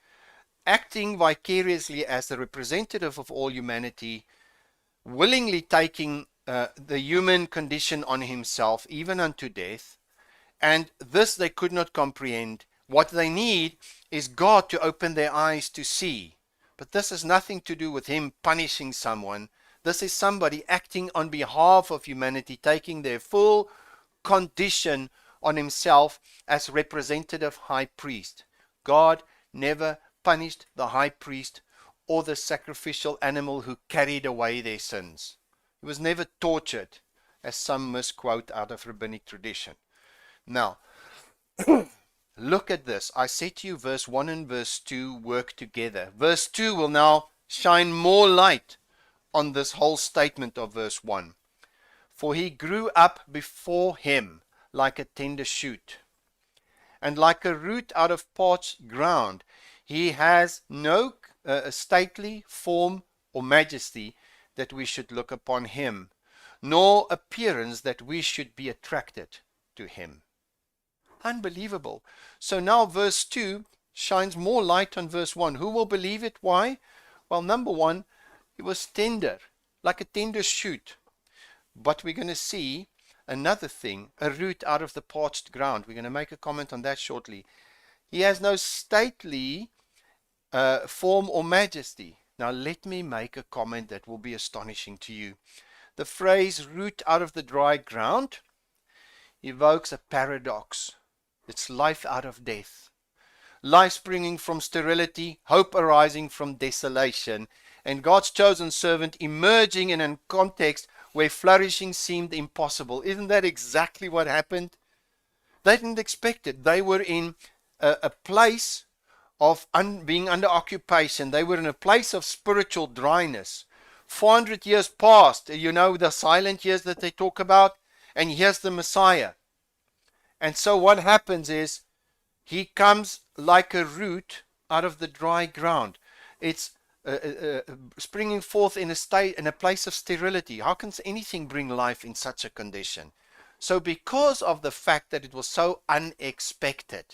[SPEAKER 1] acting vicariously as the representative of all humanity, willingly taking the human condition on himself, even unto death. And this they could not comprehend. What they need is God to open their eyes to see. But this has nothing to do with him punishing someone. This is somebody acting on behalf of humanity, taking their full condition on himself as representative high priest. God never punished the high priest or the sacrificial animal who carried away their sins. He was never tortured, as some misquote out of rabbinic tradition. Now, look at this. I said to you, verse 1 and verse 2 work together. Verse 2 will now shine more light on this whole statement of verse 1. For he grew up before him like a tender shoot, and like a root out of parched ground. He has no stately form or majesty that we should look upon him, nor appearance that we should be attracted to him. Unbelievable. So now verse 2 shines more light on verse 1. Who will believe it? Why? Well, number one, he was tender, like a tender shoot. But we're going to see another thing, a root out of the parched ground. We're going to make a comment on that shortly. He has no stately form or majesty. Now let me make a comment that will be astonishing to you. The phrase root out of the dry ground evokes a paradox. It's life out of death. Life springing from sterility, hope arising from desolation, and God's chosen servant emerging in a context where flourishing seemed impossible. Isn't that exactly what happened? They didn't expect it. They were in a place of being under occupation. They were in a place of spiritual dryness. 400 years passed, you know, the silent years that they talk about, and here's the Messiah. And so what happens is he comes like a root out of the dry ground. It's springing forth in a place of sterility. How can anything bring life in such a condition? So because of the fact that it was so unexpected,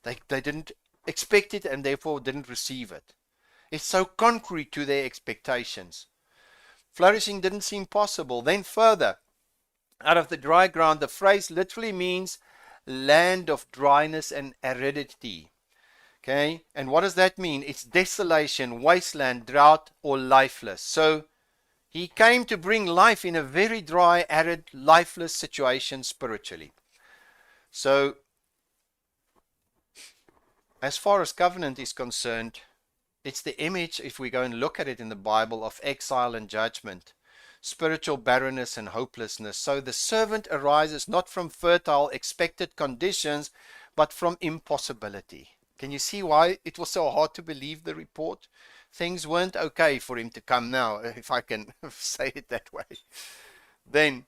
[SPEAKER 1] they didn't expect it and therefore didn't receive it. It's so contrary to their expectations. Flourishing didn't seem possible. Then further, out of the dry ground, the phrase literally means land of dryness and aridity. Okay, and what does that mean? It's desolation, wasteland, drought, or lifeless. So he came to bring life in a very dry, arid, lifeless situation spiritually. So as far as covenant is concerned, it's the image, if we go and look at it in the Bible, of exile and judgment, spiritual barrenness and hopelessness. So the servant arises not from fertile, expected conditions, but from impossibility. Can you see why it was so hard to believe the report? Things weren't okay for him to come now, if I can say it that way. And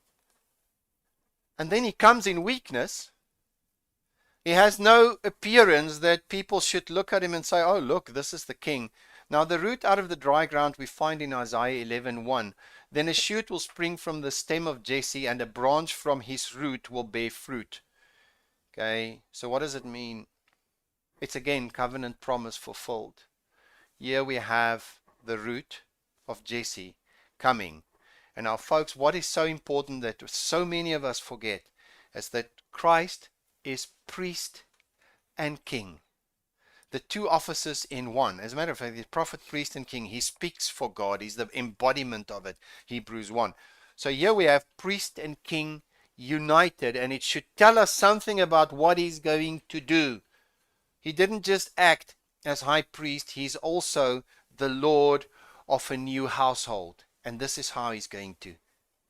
[SPEAKER 1] then he comes in weakness. He has no appearance that people should look at him and say, oh, look, this is the king. Now, the root out of the dry ground we find in Isaiah 11:1. Then a shoot will spring from the stem of Jesse, and a branch from his root will bear fruit. Okay, so what does it mean? It's again covenant promise fulfilled. Here we have the root of Jesse coming. And now, folks, what is so important that so many of us forget is that Christ is priest and king. The two offices in one. As a matter of fact, he's prophet, priest, and king. He speaks for God. He's the embodiment of it. Hebrews 1. So here we have priest and king united, and it should tell us something about what he's going to do. He didn't just act as high priest, he's also the Lord of a new household. And this is how he's going to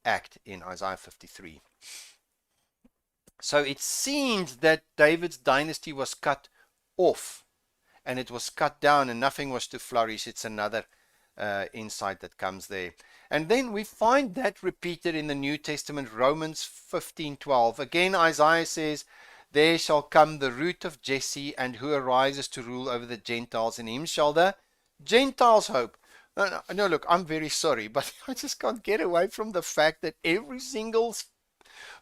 [SPEAKER 1] act in Isaiah 53. So it seems that David's dynasty was cut off, and it was cut down, and nothing was to flourish. It's another insight that comes there. And then we find that repeated in the New Testament, Romans 15:12. Again, Isaiah says, there shall come the root of Jesse, and who arises to rule over the Gentiles. In him shall the Gentiles hope. No, look, I'm very sorry, but I just can't get away from the fact that every single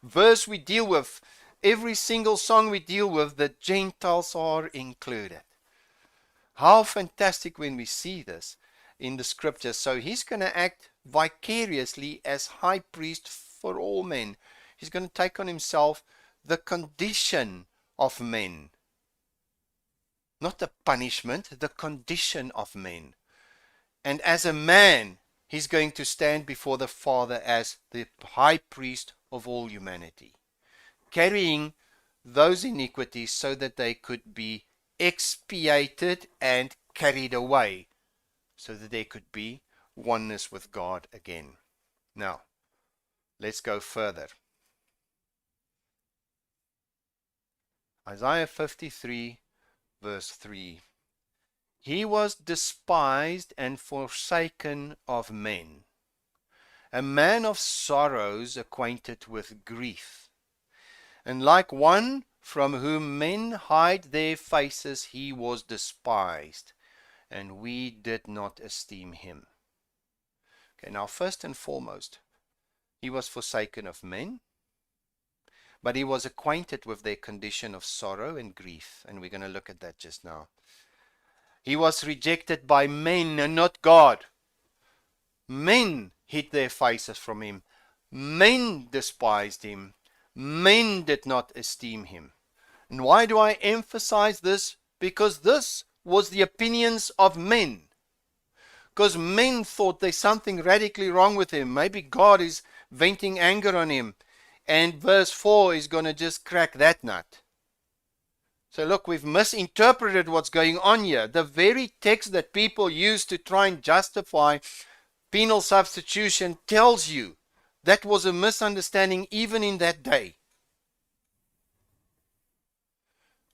[SPEAKER 1] verse we deal with, every single song we deal with, the Gentiles are included. How fantastic when we see this in the scriptures. So he's going to act vicariously as high priest for all men. He's going to take on himself the condition of men. Not the punishment, the condition of men. And as a man, he's going to stand before the Father as the high priest of all humanity, carrying those iniquities so that they could be expiated and carried away, so that there could be oneness with God again. Now, let's go further. Isaiah 53, verse 3. He was despised and forsaken of men, a man of sorrows, acquainted with grief. And like one from whom men hide their faces, he was despised, and we did not esteem him. Okay, now first and foremost, he was forsaken of men, but he was acquainted with their condition of sorrow and grief, and we're going to look at that just now. He was rejected by men and not God. Men hid their faces from him. Men despised him. Men did not esteem him. And why do I emphasize this? Because this was the opinions of men. Because men thought there's something radically wrong with him. Maybe God is venting anger on him. And verse 4 is going to just crack that nut. So look, we've misinterpreted what's going on here. The very text that people use to try and justify penal substitution tells you that was a misunderstanding even in that day.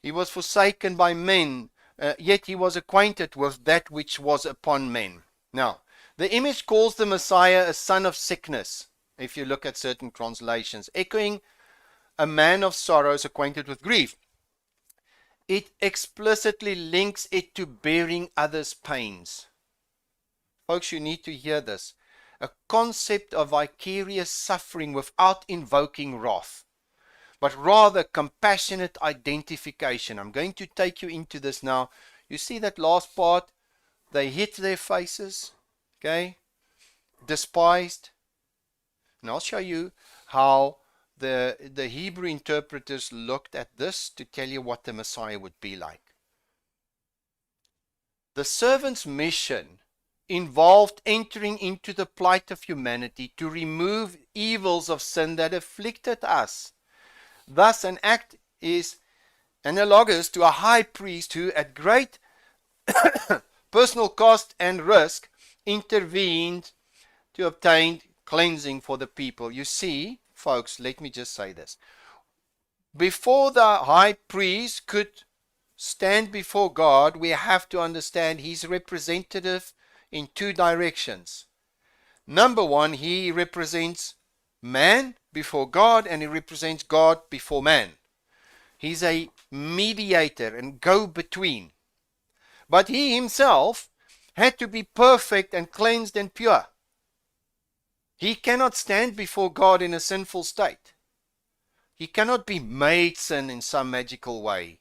[SPEAKER 1] He was forsaken by men, yet he was acquainted with that which was upon men. Now, the image calls the Messiah a son of sickness, if you look at certain translations, echoing a man of sorrows acquainted with grief. It explicitly links it to bearing others' pains. Folks, you need to hear this. A concept of vicarious suffering without invoking wrath, but rather compassionate identification. I'm going to take you into this now. You see that last part? They hid their faces, okay? Despised. And I'll show you how the Hebrew interpreters looked at this to tell you what the Messiah would be like. The servant's mission involved entering into the plight of humanity to remove evils of sin that afflicted us. Thus, an act is analogous to a high priest who, at great personal cost and risk, intervened to obtain cleansing for the people. You see, folks, let me just say this. Before the high priest could stand before God, we have to understand he's representative in two directions. Number one, he represents man before God, and he represents God before man. He's a mediator and go-between. But he himself had to be perfect and cleansed and pure. He cannot stand before God in a sinful state. He cannot be made sin in some magical way.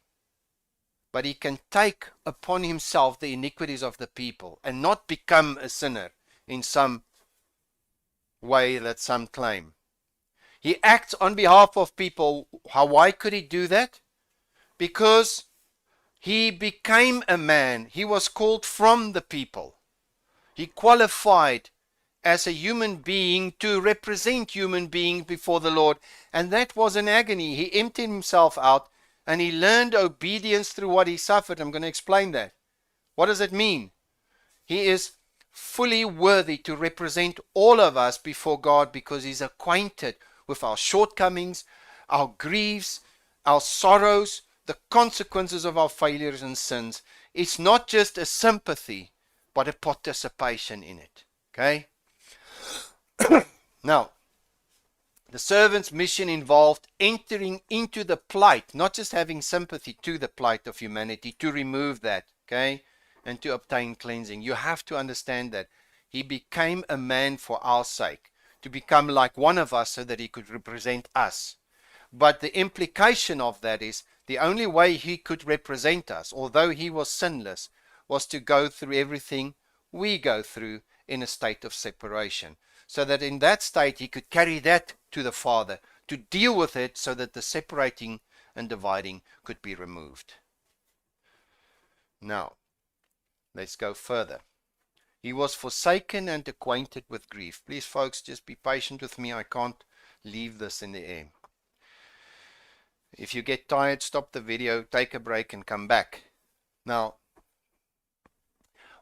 [SPEAKER 1] But he can take upon himself the iniquities of the people and not become a sinner in some way that some claim. He acts on behalf of people. Why could he do that? Because he became a man. He was called from the people. He qualified as a human being to represent human beings before the Lord. And that was an agony. He emptied himself out and he learned obedience through what he suffered. I'm going to explain that. What does it mean? He is fully worthy to represent all of us before God because he's acquainted with our shortcomings, our griefs, our sorrows, the consequences of our failures and sins. It's not just a sympathy, but a participation in it. Okay? Now, the servant's mission involved entering into the plight, not just having sympathy to the plight of humanity, to remove that, okay, and to obtain cleansing. You have to understand that he became a man for our sake, to become like one of us so that he could represent us. But the implication of that is the only way he could represent us, although he was sinless, was to go through everything we go through in a state of separation. So that in that state he could carry that to the Father, to deal with it so that the separating and dividing could be removed. Now, let's go further. He was forsaken and acquainted with grief. Please, folks, just be patient with me. I can't leave this in the air. If you get tired, stop the video, take a break, and come back. Now,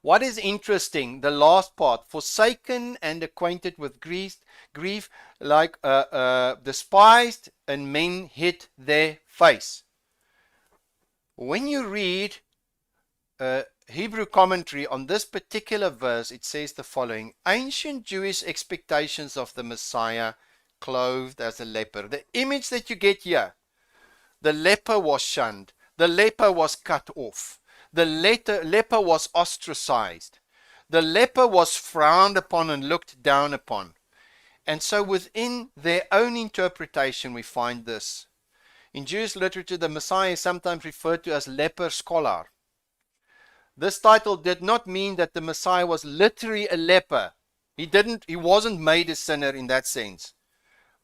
[SPEAKER 1] what is interesting, the last part, forsaken and acquainted with grief, like despised, and men hid their face. When you read Hebrew commentary on this particular verse, it says the following: ancient Jewish expectations of the Messiah clothed as a leper. The image that you get here, the leper was shunned, the leper was cut off, the leper was ostracized, the leper was frowned upon and looked down upon. And so within their own interpretation we find this. In Jewish literature, the Messiah is sometimes referred to as leper scholar. This title did not mean that the Messiah was literally a leper. He wasn't made a sinner in that sense.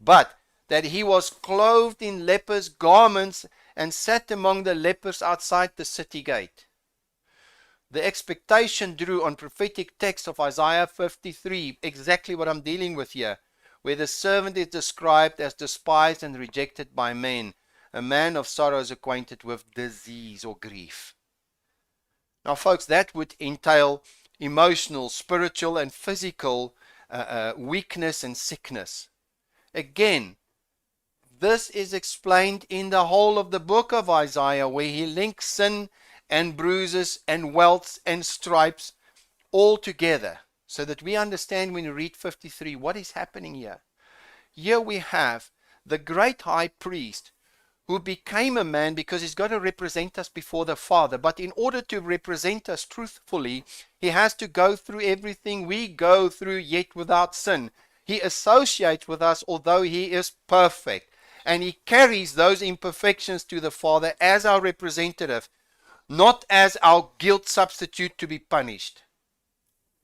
[SPEAKER 1] But that he was clothed in lepers' garments and sat among the lepers outside the city gate. The expectation drew on prophetic text of Isaiah 53, exactly what I'm dealing with here, where the servant is described as despised and rejected by men, a man of sorrows acquainted with disease or grief. Now, folks, that would entail emotional, spiritual, and physical weakness and sickness. Again, this is explained in the whole of the book of Isaiah, where he links sin and bruises and welts and stripes all together, so that we understand when we read 53 what is happening here. Here we have the great high priest who became a man because he's got to represent us before the Father. But in order to represent us truthfully, he has to go through everything we go through, yet without sin. He associates with us, although he is perfect. And he carries those imperfections to the Father as our representative, not as our guilt substitute to be punished.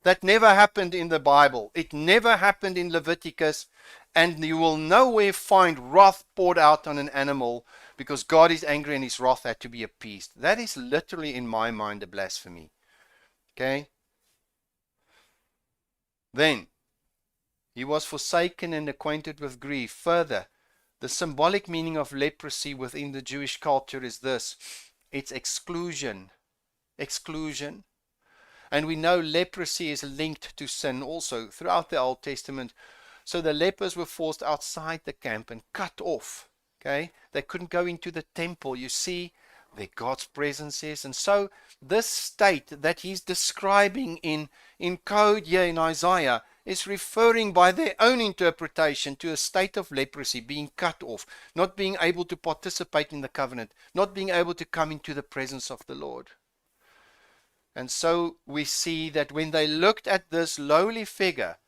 [SPEAKER 1] That never happened in the Bible. It never happened in Leviticus. And you will nowhere find wrath poured out on an animal because God is angry and his wrath had to be appeased. That is literally, in my mind, a blasphemy. Okay? Then, he was forsaken and acquainted with grief. Further, the symbolic meaning of leprosy within the Jewish culture is this: it's exclusion. Exclusion. And we know leprosy is linked to sin also throughout the Old Testament. So the lepers were forced outside the camp and cut off. Okay? They couldn't go into the temple. You see where God's presence is. And so this state that he's describing in code here in Isaiah is referring by their own interpretation to a state of leprosy, being cut off, not being able to participate in the covenant, not being able to come into the presence of the Lord. And so we see that when they looked at this lowly figure,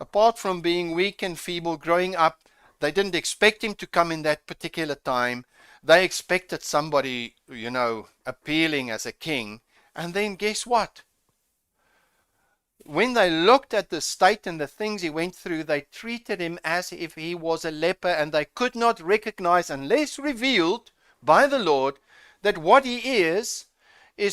[SPEAKER 1] apart from being weak and feeble, growing up, they didn't expect him to come in that particular time. They expected somebody, appealing as a king. And then guess what? When they looked at the state and the things he went through, they treated him as if he was a leper, and they could not recognize, unless revealed by the Lord, that what he is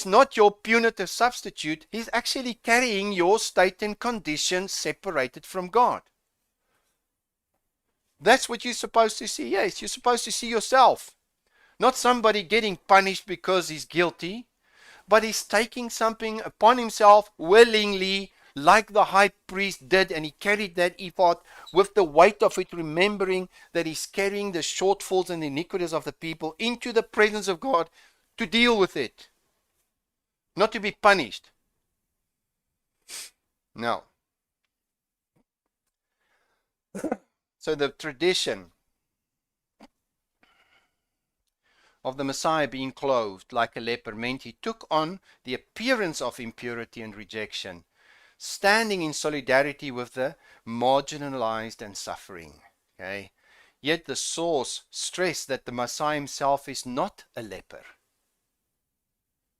[SPEAKER 1] not your punitive substitute. He's actually carrying your state and condition separated from God. That's what you're supposed to see. Yes, you're supposed to see yourself. Not somebody getting punished because he's guilty, but he's taking something upon himself willingly, like the high priest did, and he carried that ephod with the weight of it, remembering that he's carrying the shortfalls and the iniquities of the people into the presence of God to deal with it. Not to be punished. No. So the tradition of the Messiah being clothed like a leper meant he took on the appearance of impurity and rejection, standing in solidarity with the marginalized and suffering. Okay? Yet the source stressed that the Messiah himself is not a leper.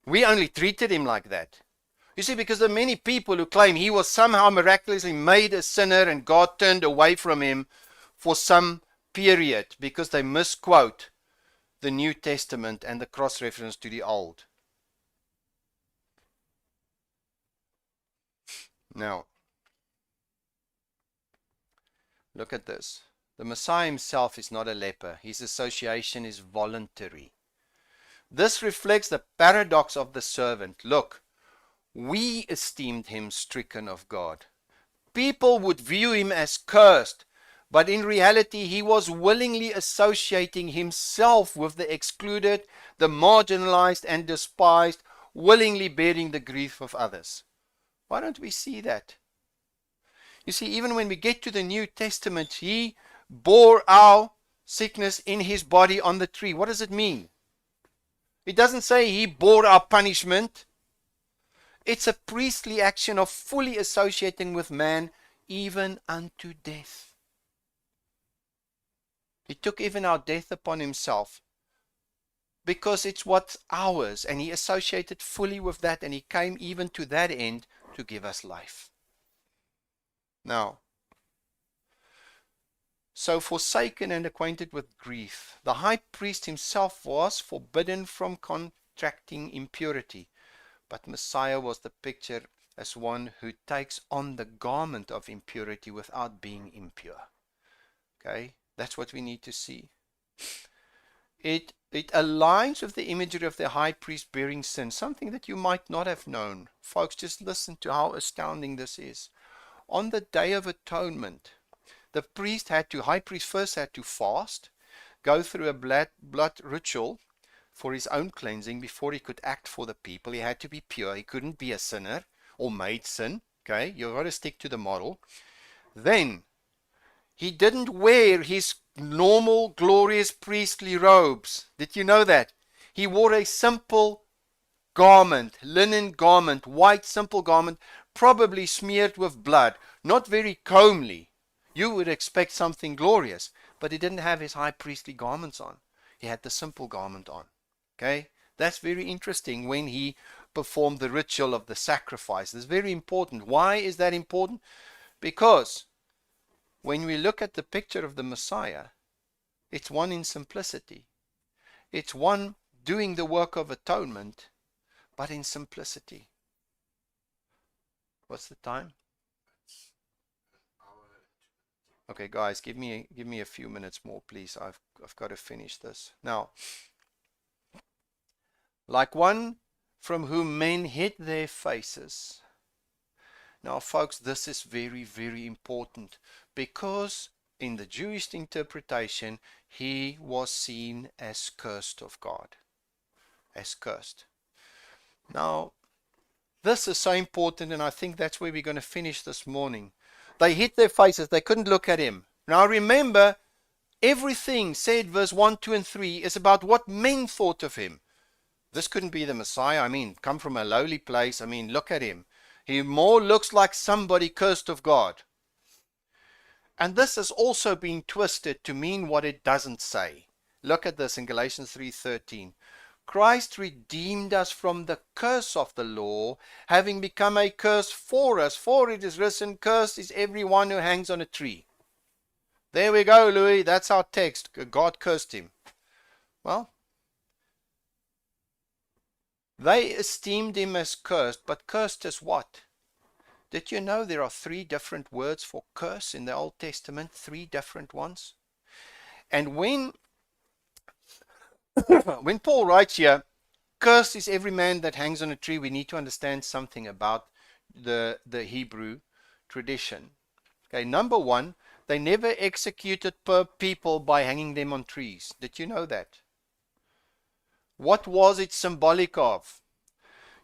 [SPEAKER 1] We only treated him like that. You see, because there are many people who claim he was somehow miraculously made a sinner and God turned away from him for some period because they misquote the New Testament and the cross-reference to the Old. Now, look at this. The Messiah himself is not a leper. His association is voluntary. This reflects the paradox of the servant. Look, we esteemed him stricken of God. People would view him as cursed, but in reality he was willingly associating himself with the excluded, the marginalized and despised, willingly bearing the grief of others. Why don't we see that? You see, even when we get to the New Testament, he bore our sickness in his body on the tree. What does it mean? It doesn't say he bore our punishment. It's a priestly action of fully associating with man even unto death. He took even our death upon himself because it's what's ours, and he associated fully with that, and he came even to that end to give us life. Now, so forsaken and acquainted with grief, the high priest himself was forbidden from contracting impurity. But Messiah was the picture as one who takes on the garment of impurity without being impure. Okay, that's what we need to see. It aligns with the imagery of the high priest bearing sin, something that you might not have known. Folks, just listen to how astounding this is. On the Day of Atonement, the high priest first had to fast, go through a blood ritual for his own cleansing before he could act for the people. He had to be pure. He couldn't be a sinner or made sin. Okay, you've got to stick to the model. Then, he didn't wear his normal, glorious priestly robes. Did you know that? He wore a simple garment, linen garment, white, simple garment, probably smeared with blood. Not very comely. You would expect something glorious, but he didn't have his high priestly garments on. He had the simple garment on. Okay, that's very interesting when he performed the ritual of the sacrifice. It's very important. Why is that important? Because when we look at the picture of the Messiah, it's one in simplicity. It's one doing the work of atonement, but in simplicity. What's the time? Okay, guys, give me a few minutes more, please. I've got to finish this. Now, like one from whom men hid their faces. Now, folks, this is very, very important because in the Jewish interpretation, he was seen as cursed of God. As cursed. Now, this is so important, and I think that's where we're going to finish this morning. They hid their faces. They couldn't look at him. Now, remember, everything said, verse 1, 2, and 3, is about what men thought of him. This couldn't be the Messiah. I mean, come from a lowly place. I mean, look at him. He more looks like somebody cursed of God. And this has also been twisted to mean what it doesn't say. Look at this in Galatians 3:13. Christ redeemed us from the curse of the law, having become a curse for us. For it is written, cursed is everyone who hangs on a tree. There we go, Louis. That's our text. God cursed him. Well, they esteemed him as cursed, but cursed as what? Did you know there are 3 different words for curse in the Old Testament? 3 different ones. And when Paul writes here, cursed is every man that hangs on a tree, we need to understand something about the Hebrew tradition. Okay, number 1, they never executed people by hanging them on trees. Did you know that? What was it symbolic of?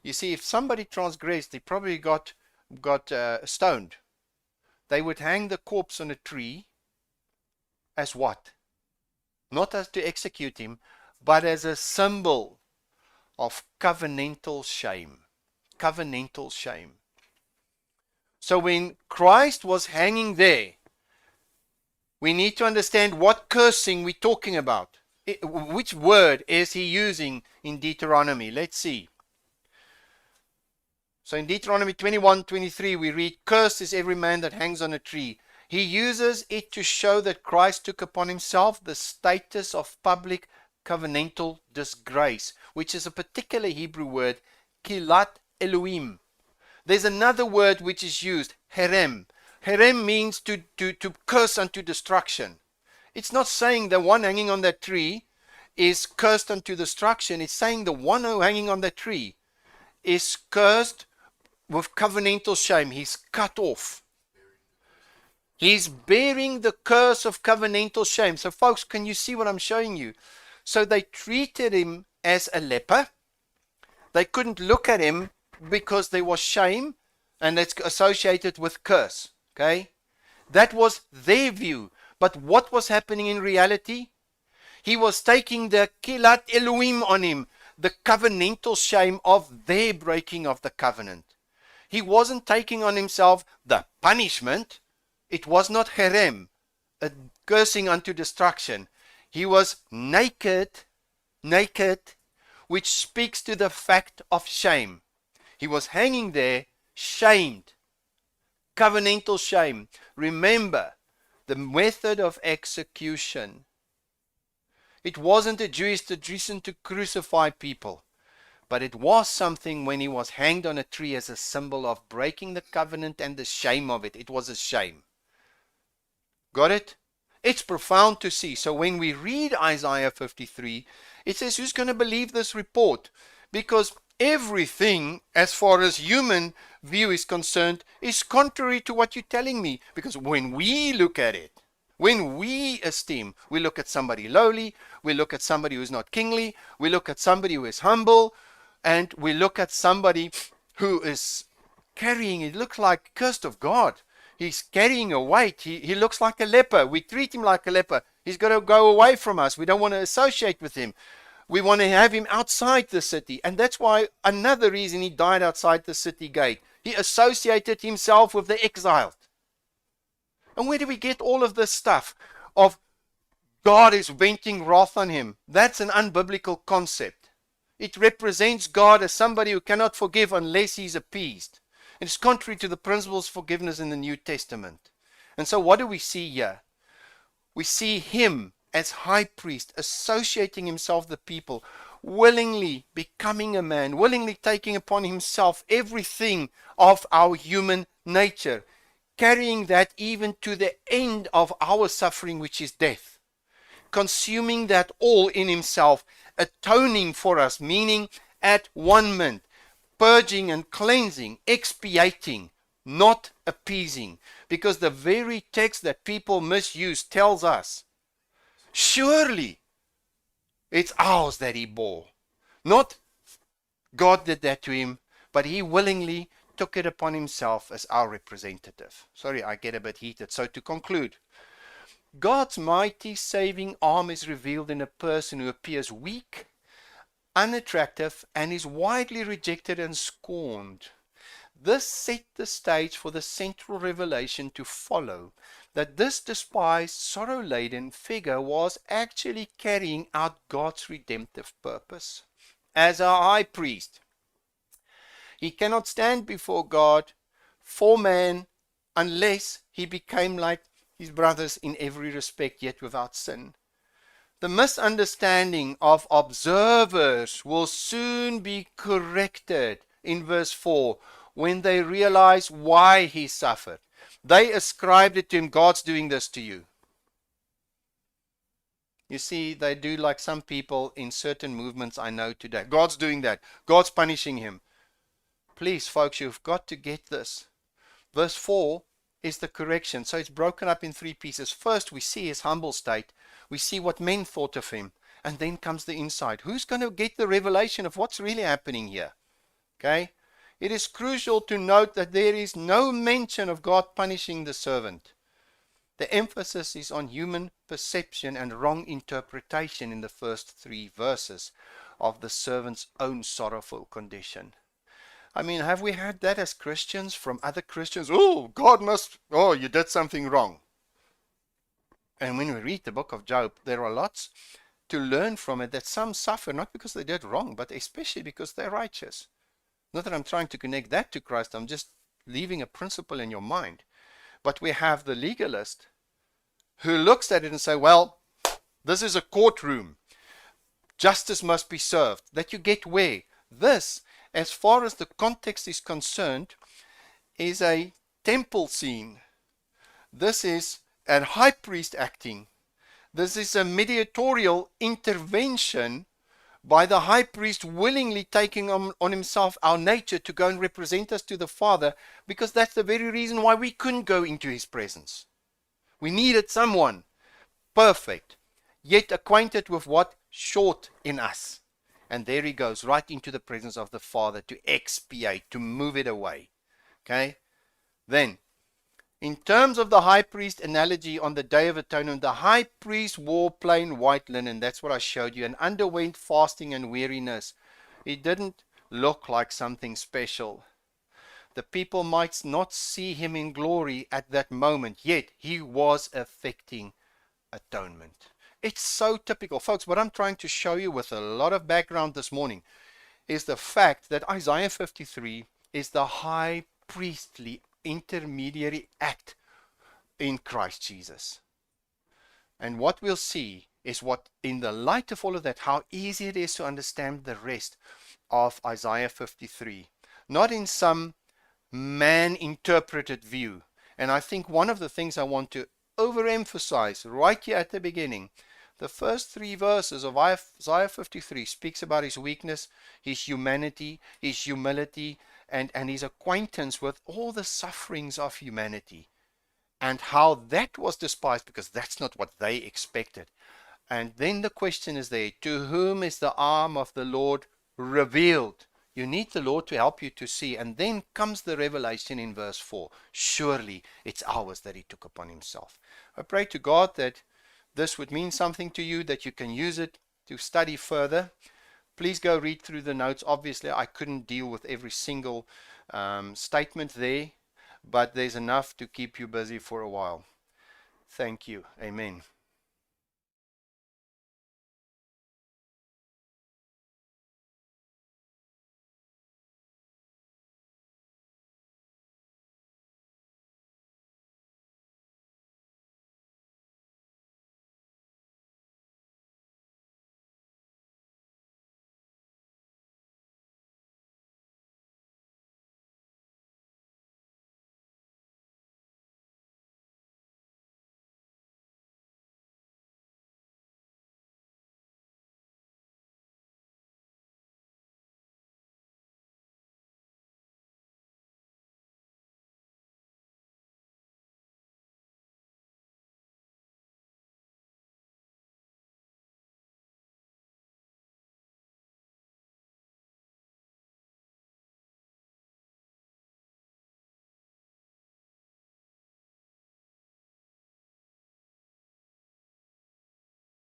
[SPEAKER 1] You see, if somebody transgressed, they probably got stoned. They would hang the corpse on a tree as what? Not as to execute him, but as a symbol of covenantal shame. Covenantal shame. So when Christ was hanging there, we need to understand what cursing we're talking about. Which word is he using in Deuteronomy? Let's see. So in Deuteronomy 21:23 we read, cursed is every man that hangs on a tree. He uses it to show that Christ took upon himself the status of public covenantal disgrace, which is a particular Hebrew word, kilat Elohim. There's another word which is used, herem. Herem means to curse unto destruction. It's not saying the one hanging on that tree is cursed unto destruction. It's saying the one who hanging on that tree is cursed with covenantal shame. He's cut off. He's bearing the curse of covenantal shame. So folks, can you see what I'm showing you? So they treated him as a leper. They couldn't look at him because there was shame, and it's associated with curse. Okay? That was their view. But what was happening in reality? He was taking the kilat Elohim on him, the covenantal shame of their breaking of the covenant. He wasn't taking on himself the punishment. It was not herem, a cursing unto destruction. He was naked, which speaks to the fact of shame. He was hanging there, shamed, covenantal shame. Remember, the method of execution. It wasn't a Jewish tradition to crucify people, but it was something when he was hanged on a tree as a symbol of breaking the covenant and the shame of it. It was a shame. Got it? It's profound to see. So when we read Isaiah 53, it says, who's going to believe this report? Because everything, as far as human view is concerned, is contrary to what you're telling me. Because when we look at it, when we esteem, we look at somebody lowly, we look at somebody who's not kingly, we look at somebody who is humble, and we look at somebody who is carrying, it looks like cursed of God. He's carrying a weight. He looks like a leper. We treat him like a leper. He's got to go away from us. We don't want to associate with him. We want to have him outside the city. And that's why another reason he died outside the city gate. He associated himself with the exiled. And where do we get all of this stuff of God is venting wrath on him? That's an unbiblical concept. It represents God as somebody who cannot forgive unless he's appeased. It's contrary to the principles of forgiveness in the New Testament. And so what do we see here? We see him as high priest, associating himself with the people, willingly becoming a man, willingly taking upon himself everything of our human nature, carrying that even to the end of our suffering, which is death, consuming that all in himself, atoning for us, meaning at one moment, purging and cleansing, expiating, not appeasing. Because the very text that people misuse tells us, surely it's ours that he bore. Not God did that to him, but he willingly took it upon himself as our representative. Sorry, I get a bit heated. So to conclude, God's mighty saving arm is revealed in a person who appears weak, unattractive, and is widely rejected and scorned. This set the stage for the central revelation to follow, that this despised, sorrow-laden figure was actually carrying out God's redemptive purpose. As our high priest, he cannot stand before God for man unless he became like his brothers in every respect, yet without sin. The misunderstanding of observers will soon be corrected in verse 4 when they realize why he suffered. They ascribed it to him. God's doing this to you. You see, they do like some people in certain movements I know today. God's doing that. God's punishing him. Please, folks, you've got to get this. Verse 4 is the correction. So it's broken up in three pieces. First, we see his humble state. We see what men thought of him. And then comes the insight. Who's going to get the revelation of what's really happening here? Okay? It is crucial to note that there is no mention of God punishing the servant. The emphasis is on human perception and wrong interpretation in the first three verses of the servant's own sorrowful condition. I mean, have we had that as Christians from other Christians? Oh, God must, oh, you did something wrong. And when we read the book of Job, there are lots to learn from it, that some suffer not because they did wrong, but especially because they're righteous. Not that I'm trying to connect that to Christ, I'm just leaving a principle in your mind. But we have the legalist who looks at it and say, well, this is a courtroom. Justice must be served. That you get where? This, as far as the context is concerned, is a temple scene. This is a high priest acting. This is a mediatorial intervention by the high priest willingly taking on himself our nature to go and represent us to the Father, because that's the very reason why we couldn't go into his presence. We needed someone perfect, yet acquainted with what? Short in us. And there he goes, right into the presence of the Father to expiate, to move it away. Okay? Then, in terms of the high priest analogy on the Day of Atonement, the high priest wore plain white linen. That's what I showed you, and underwent fasting and weariness. It didn't look like something special. The people might not see him in glory at that moment, yet he was effecting atonement. It's so typical. Folks, what I'm trying to show you with a lot of background this morning is the fact that Isaiah 53 is the high priestly intermediary act in Christ Jesus. And what we'll see is what, in the light of all of that, how easy it is to understand the rest of Isaiah 53. Not in some man-interpreted view. And I think one of the things I want to overemphasize right here at the beginning, the first 3 verses of Isaiah 53 speaks about his weakness, his humanity, his humility, and his acquaintance with all the sufferings of humanity, and how that was despised because that's not what they expected. And then the question is there, to whom is the arm of the Lord revealed? You need the Lord to help you to see. And then comes the revelation in verse 4. Surely it's ours that he took upon himself. I pray to God that this would mean something to you, that you can use it to study further. Please go read through the notes. Obviously, I couldn't deal with every single statement there, but there's enough to keep you busy for a while. Thank you. Amen.